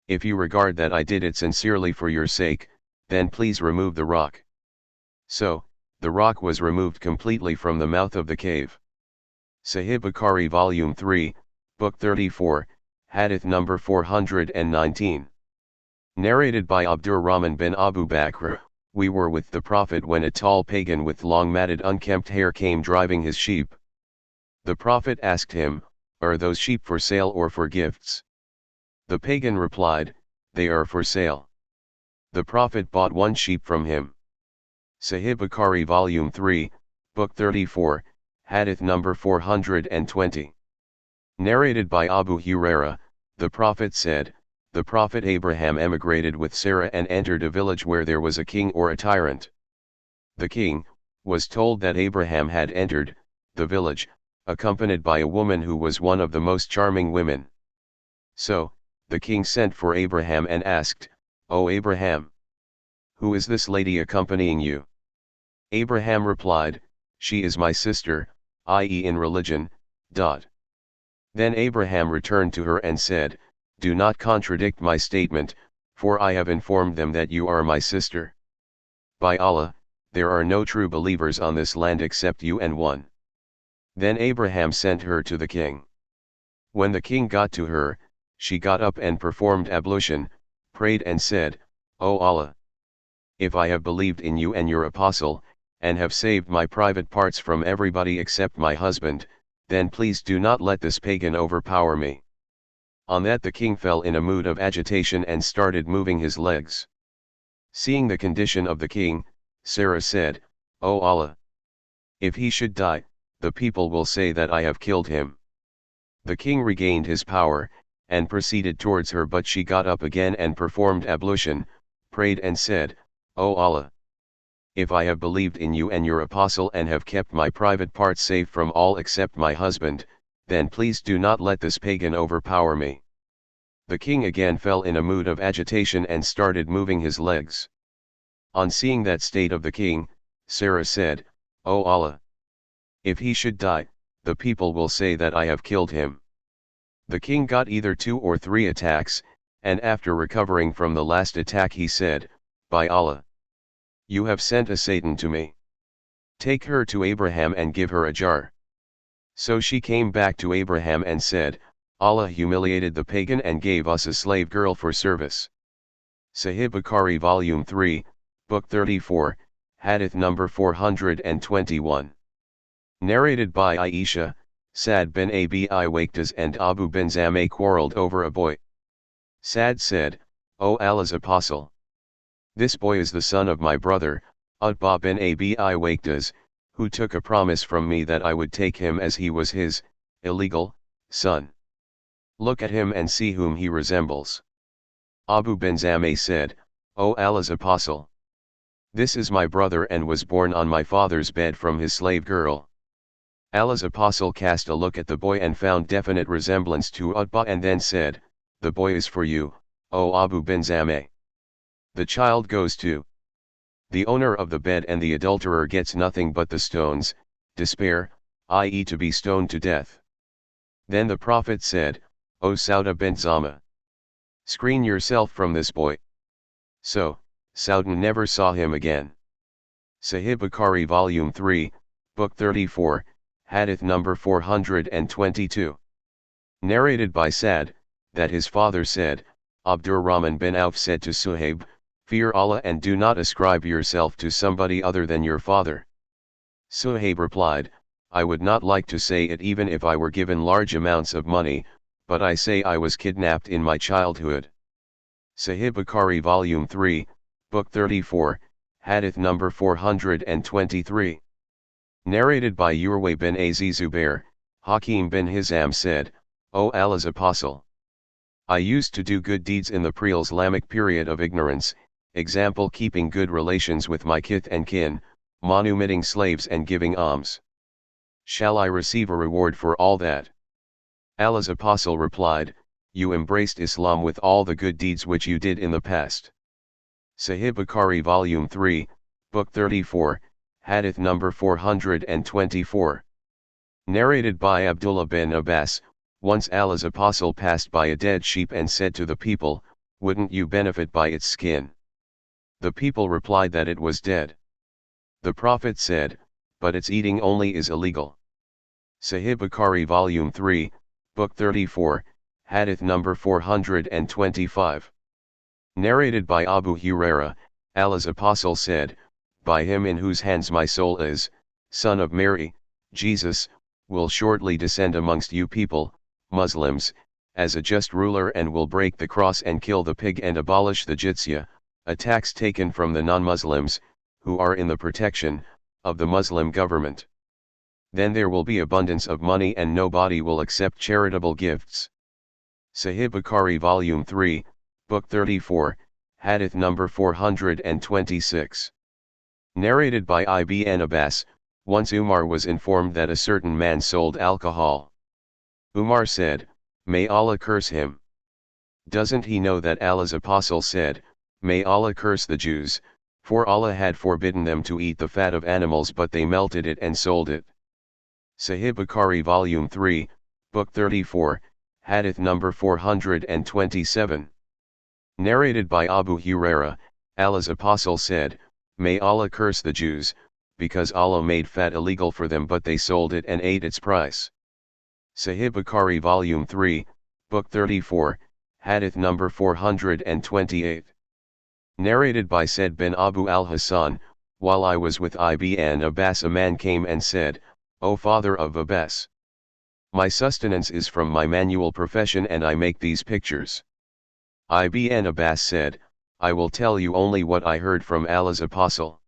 If you regard that I did it sincerely for your sake, then please remove the rock. So, the rock was removed completely from the mouth of the cave. Sahih Bukhari Volume 3, Book 34, Hadith number 419. Narrated by Abdur Rahman bin Abu Bakr, we were with the Prophet when a tall pagan with long matted unkempt hair came driving his sheep. The Prophet asked him, Are those sheep for sale or for gifts? The pagan replied, They are for sale. The Prophet bought 1 sheep from him. Sahih Bukhari Volume 3, Book 34, Hadith number 420. Narrated by Abu Huraira, the Prophet said, the Prophet Abraham emigrated with Sarah and entered a village where there was a king or a tyrant. The king was told that Abraham had entered the village, accompanied by a woman who was one of the most charming women. So, the king sent for Abraham and asked, O Abraham! Who is this lady accompanying you? Abraham replied, She is my sister, i.e. in religion, Then Abraham returned to her and said, "Do not contradict my statement, for I have informed them that you are my sister. By Allah, there are no true believers on this land except you and one." Then Abraham sent her to the king. When the king got to her, she got up and performed ablution, prayed and said, "O Allah! If I have believed in you and your apostle, and have saved my private parts from everybody except my husband, then please do not let this pagan overpower me." On that the king fell in a mood of agitation and started moving his legs. Seeing the condition of the king, Sarah said, "O Allah! If he should die, the people will say that I have killed him." The king regained his power, and proceeded towards her, but she got up again and performed ablution, prayed and said, "O Allah! If I have believed in you and your apostle and have kept my private parts safe from all except my husband, then please do not let this pagan overpower me." The king again fell in a mood of agitation and started moving his legs. On seeing that state of the king, Sarah said, "O Allah! If he should die, the people will say that I have killed him." The king got either 2 or 3 attacks, and after recovering from the last attack he said, "By Allah! You have sent a Satan to me. Take her to Abraham and give her a jar." So she came back to Abraham and said, "Allah humiliated the pagan and gave us a slave girl for service." Sahih Bukhari Volume 3, Book 34, Hadith number 421. Narrated by Aisha, Sa'd bin Abi Waqtas and Abu bin Zameh quarreled over a boy. Sa'd said, "O Allah's apostle! This boy is the son of my brother, Utbah bin Abi Waqtas, who took a promise from me that I would take him as he was his, illegal, son. Look at him and see whom he resembles." Abu bin Zameh said, "O Allah's apostle! This is my brother and was born on my father's bed from his slave girl." Allah's apostle cast a look at the boy and found definite resemblance to Utbah and then said, "The boy is for you, O Abu bin Zameh. The child goes to the owner of the bed and the adulterer gets nothing but the stones, despair, i.e. to be stoned to death." Then the Prophet said, "O Sauda bint Zama! Screen yourself from this boy." So, Saudan never saw him again. Sahih Bukhari Volume 3, Book 34, Hadith number 422. Narrated by Sa'd, that his father said, Abdurrahman bin Auf said to Suhaib, "Fear Allah and do not ascribe yourself to somebody other than your father." Suhaib replied, "I would not like to say it even if I were given large amounts of money, but I say I was kidnapped in my childhood." Sahih Bukhari Volume 3, Book 34, Hadith number 423. Narrated by Urwa bin Zubair, Hakim bin Hizam said, "O Allah's apostle! I used to do good deeds in the pre-Islamic period of ignorance, example keeping good relations with my kith and kin, manumitting slaves and giving alms. Shall I receive a reward for all that?" Allah's apostle replied, "You embraced Islam with all the good deeds which you did in the past." Sahih Bukhari Volume 3, Book 34, Hadith number 424. Narrated by Abdullah bin Abbas, once Allah's apostle passed by a dead sheep and said to the people, "Wouldn't you benefit by its skin?" The people replied that it was dead. The Prophet said, "But its eating only is illegal." Sahih Bukhari Volume 3, Book 34, Hadith number 425. Narrated by Abu Huraira, Allah's apostle said, "By him in whose hands my soul is, son of Mary, Jesus, will shortly descend amongst you people, Muslims, as a just ruler and will break the cross and kill the pig and abolish the jizya, a tax taken from the non-Muslims, who are in the protection of the Muslim government. Then there will be abundance of money and nobody will accept charitable gifts." Sahih Bukhari Volume 3, Book 34, Hadith number 426. Narrated by Ibn Abbas, once Umar was informed that a certain man sold alcohol. Umar said, "May Allah curse him. Doesn't he know that Allah's apostle said, 'May Allah curse the Jews, for Allah had forbidden them to eat the fat of animals but they melted it and sold it.'" Sahih Bukhari Volume 3, Book 34, Hadith number 427. Narrated by Abu Huraira, Allah's Apostle said, "May Allah curse the Jews, because Allah made fat illegal for them but they sold it and ate its price." Sahih Bukhari Volume 3, Book 34, Hadith number 428. Narrated by Said bin Abu al-Hasan, "While I was with Ibn Abbas a man came and said, 'O father of Abbas, my sustenance is from my manual profession and I make these pictures.' Ibn Abbas said, 'I will tell you only what I heard from Allah's Apostle.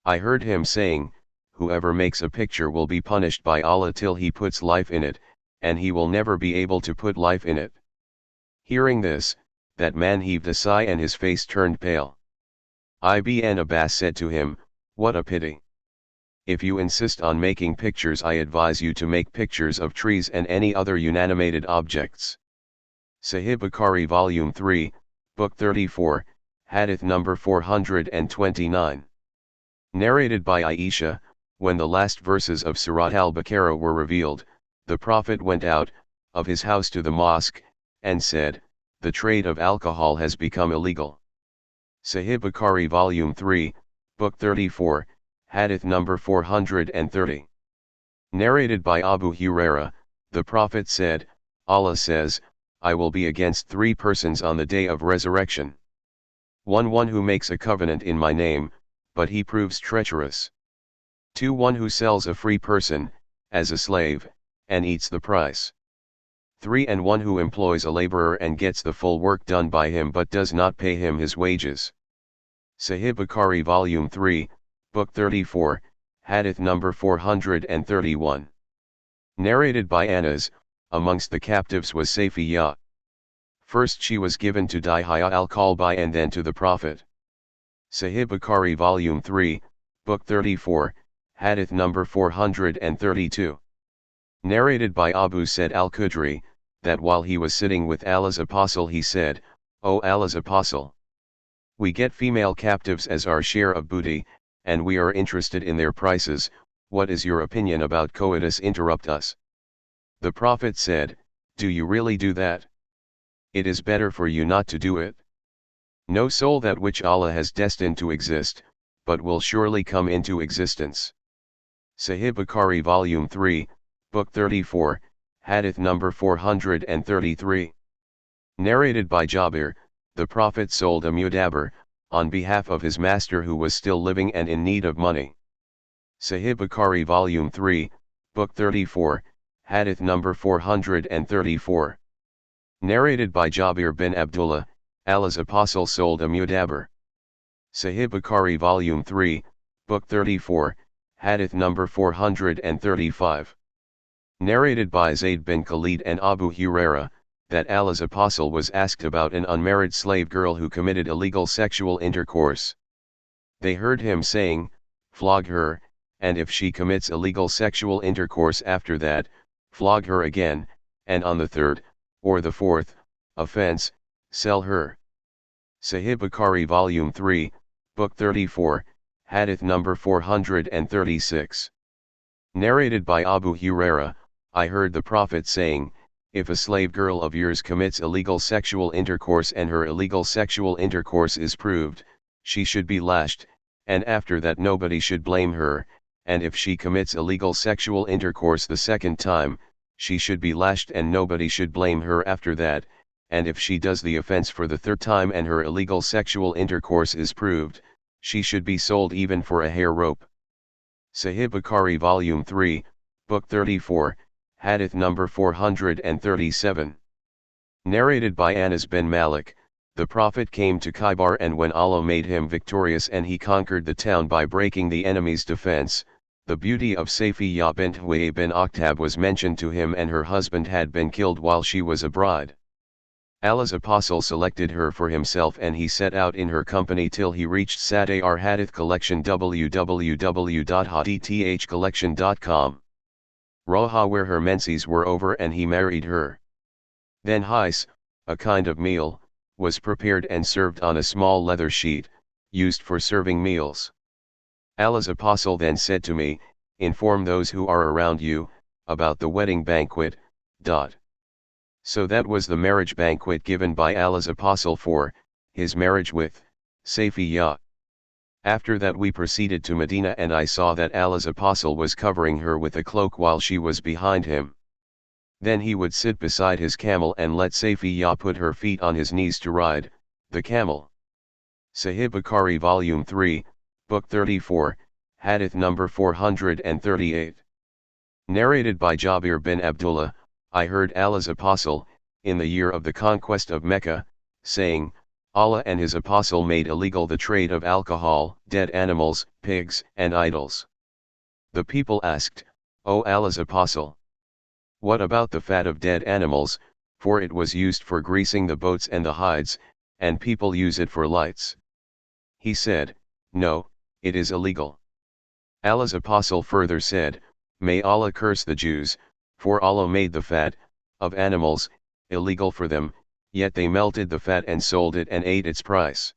I heard him saying, whoever makes a picture will be punished by Allah till he puts life in it, and he will never be able to put life in it.' Hearing this, that man heaved a sigh and his face turned pale. Ibn Abbas said to him, 'What a pity! If you insist on making pictures, I advise you to make pictures of trees and any other inanimated objects.'" Sahih Bukhari Volume 3, Book 34, Hadith number 429. Narrated by Aisha, when the last verses of Surat al-Baqarah were revealed, the Prophet went out of his house to the mosque, and said, "The trade of alcohol has become illegal." Sahih Bukhari Volume 3, Book 34, Hadith number 430. Narrated by Abu Huraira, the Prophet said, "Allah says, I will be against 3 persons on the day of resurrection. One who makes a covenant in my name, but he proves treacherous. 2 one who sells a free person, as a slave, and eats the price. 3 and one who employs a laborer and gets the full work done by him but does not pay him his wages." Sahih Bukhari Volume 3, Book 34, Hadith number 431. Narrated by Anas, amongst the captives was Safiya. First she was given to Dihya al-Kalbi and then to the Prophet. Sahih Bukhari Volume 3, Book 34, Hadith number 432. Narrated by Abu Sa'id al-Khudri, that while he was sitting with Allah's Apostle he said, "O Allah's Apostle, we get female captives as our share of booty, and we are interested in their prices. What is your opinion about coitus interrupt us?" The Prophet said, "Do you really do that? It is better for you not to do it. No soul that which Allah has destined to exist, but will surely come into existence." Sahih Bukhari Volume 3, Book 34, Hadith number 433. Narrated by Jabir, the Prophet sold a mudabbir, on behalf of his master who was still living and in need of money. Sahih Bukhari Volume 3, Book 34, Hadith number 434. Narrated by Jabir bin Abdullah, Allah's Apostle sold a mudabbir. Sahih Bukhari Volume 3, Book 34, Hadith number 435. Narrated by Zayd bin Khalid and Abu Huraira, that Allah's Apostle was asked about an unmarried slave girl who committed illegal sexual intercourse. They heard him saying, "Flog her, and if she commits illegal sexual intercourse after that, flog her again, and on the 3rd, or the 4th, offense, sell her." Sahih Bukhari Volume 3, Book 34, Hadith number 436. Narrated by Abu Huraira, I heard the Prophet saying, "If a slave girl of yours commits illegal sexual intercourse and her illegal sexual intercourse is proved, she should be lashed, and after that nobody should blame her, and if she commits illegal sexual intercourse the 2nd time, she should be lashed and nobody should blame her after that, and if she does the offense for the 3rd time and her illegal sexual intercourse is proved, she should be sold even for a hair rope." Sahih Bukhari Volume 3, Book 34, Hadith number 437. Narrated by Anas bin Malik, the Prophet came to Khaybar and when Allah made him victorious and he conquered the town by breaking the enemy's defense, the beauty of Safiya bint Huyay bin Akhtab was mentioned to him and her husband had been killed while she was a bride. Allah's Apostle selected her for himself and he set out in her company till he reached Satayar Hadith Collection www.hadithcollection.com. Roha where her menses were over and he married her. Then hais, a kind of meal, was prepared and served on a small leather sheet, used for serving meals. Allah's Apostle then said to me, inform those who are around you, about the wedding banquet. So that was the marriage banquet given by Allah's apostle for his marriage with Safiyyah. After that we proceeded to Medina, and I saw that Allah's apostle was covering her with a cloak while she was behind him. Then he would sit beside his camel and let Safiyyah put her feet on his knees to ride the camel. Sahih Bukhari Volume 3, Book 34, Hadith number 438. Narrated by Jabir bin Abdullah, I heard Allah's apostle, in the year of the conquest of Mecca, saying, Allah and his apostle made illegal the trade of alcohol, dead animals, pigs, and idols. The people asked, O Allah's apostle, what about the fat of dead animals, for it was used for greasing the boats and the hides, and people use it for lights? He said, no, it is illegal. Allah's apostle further said, may Allah curse the Jews, for Allah made the fat of animals illegal for them, yet they melted the fat and sold it and ate its price.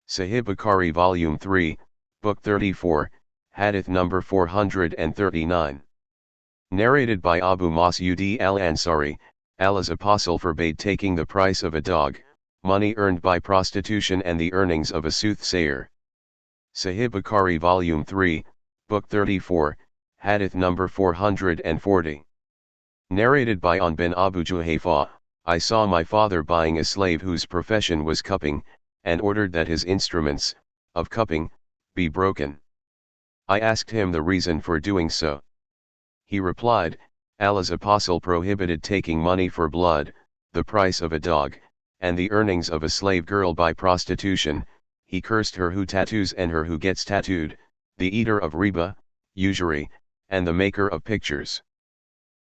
Sahih Bukhari Volume 3, Book 34, Hadith number 439. Narrated by Abu Mas'ud al-Ansari, Allah's apostle forbade taking the price of a dog, money earned by prostitution, and the earnings of a soothsayer. Sahih Bukhari Volume 3, Book 34, Hadith number 440. Narrated by An bin Abu Juhayfa, I saw my father buying a slave whose profession was cupping, and ordered that his instruments of cupping be broken. I asked him the reason for doing so. He replied, Allah's apostle prohibited taking money for blood, the price of a dog, and the earnings of a slave girl by prostitution. He cursed her who tattoos and her who gets tattooed, the eater of riba, usury, and the maker of pictures.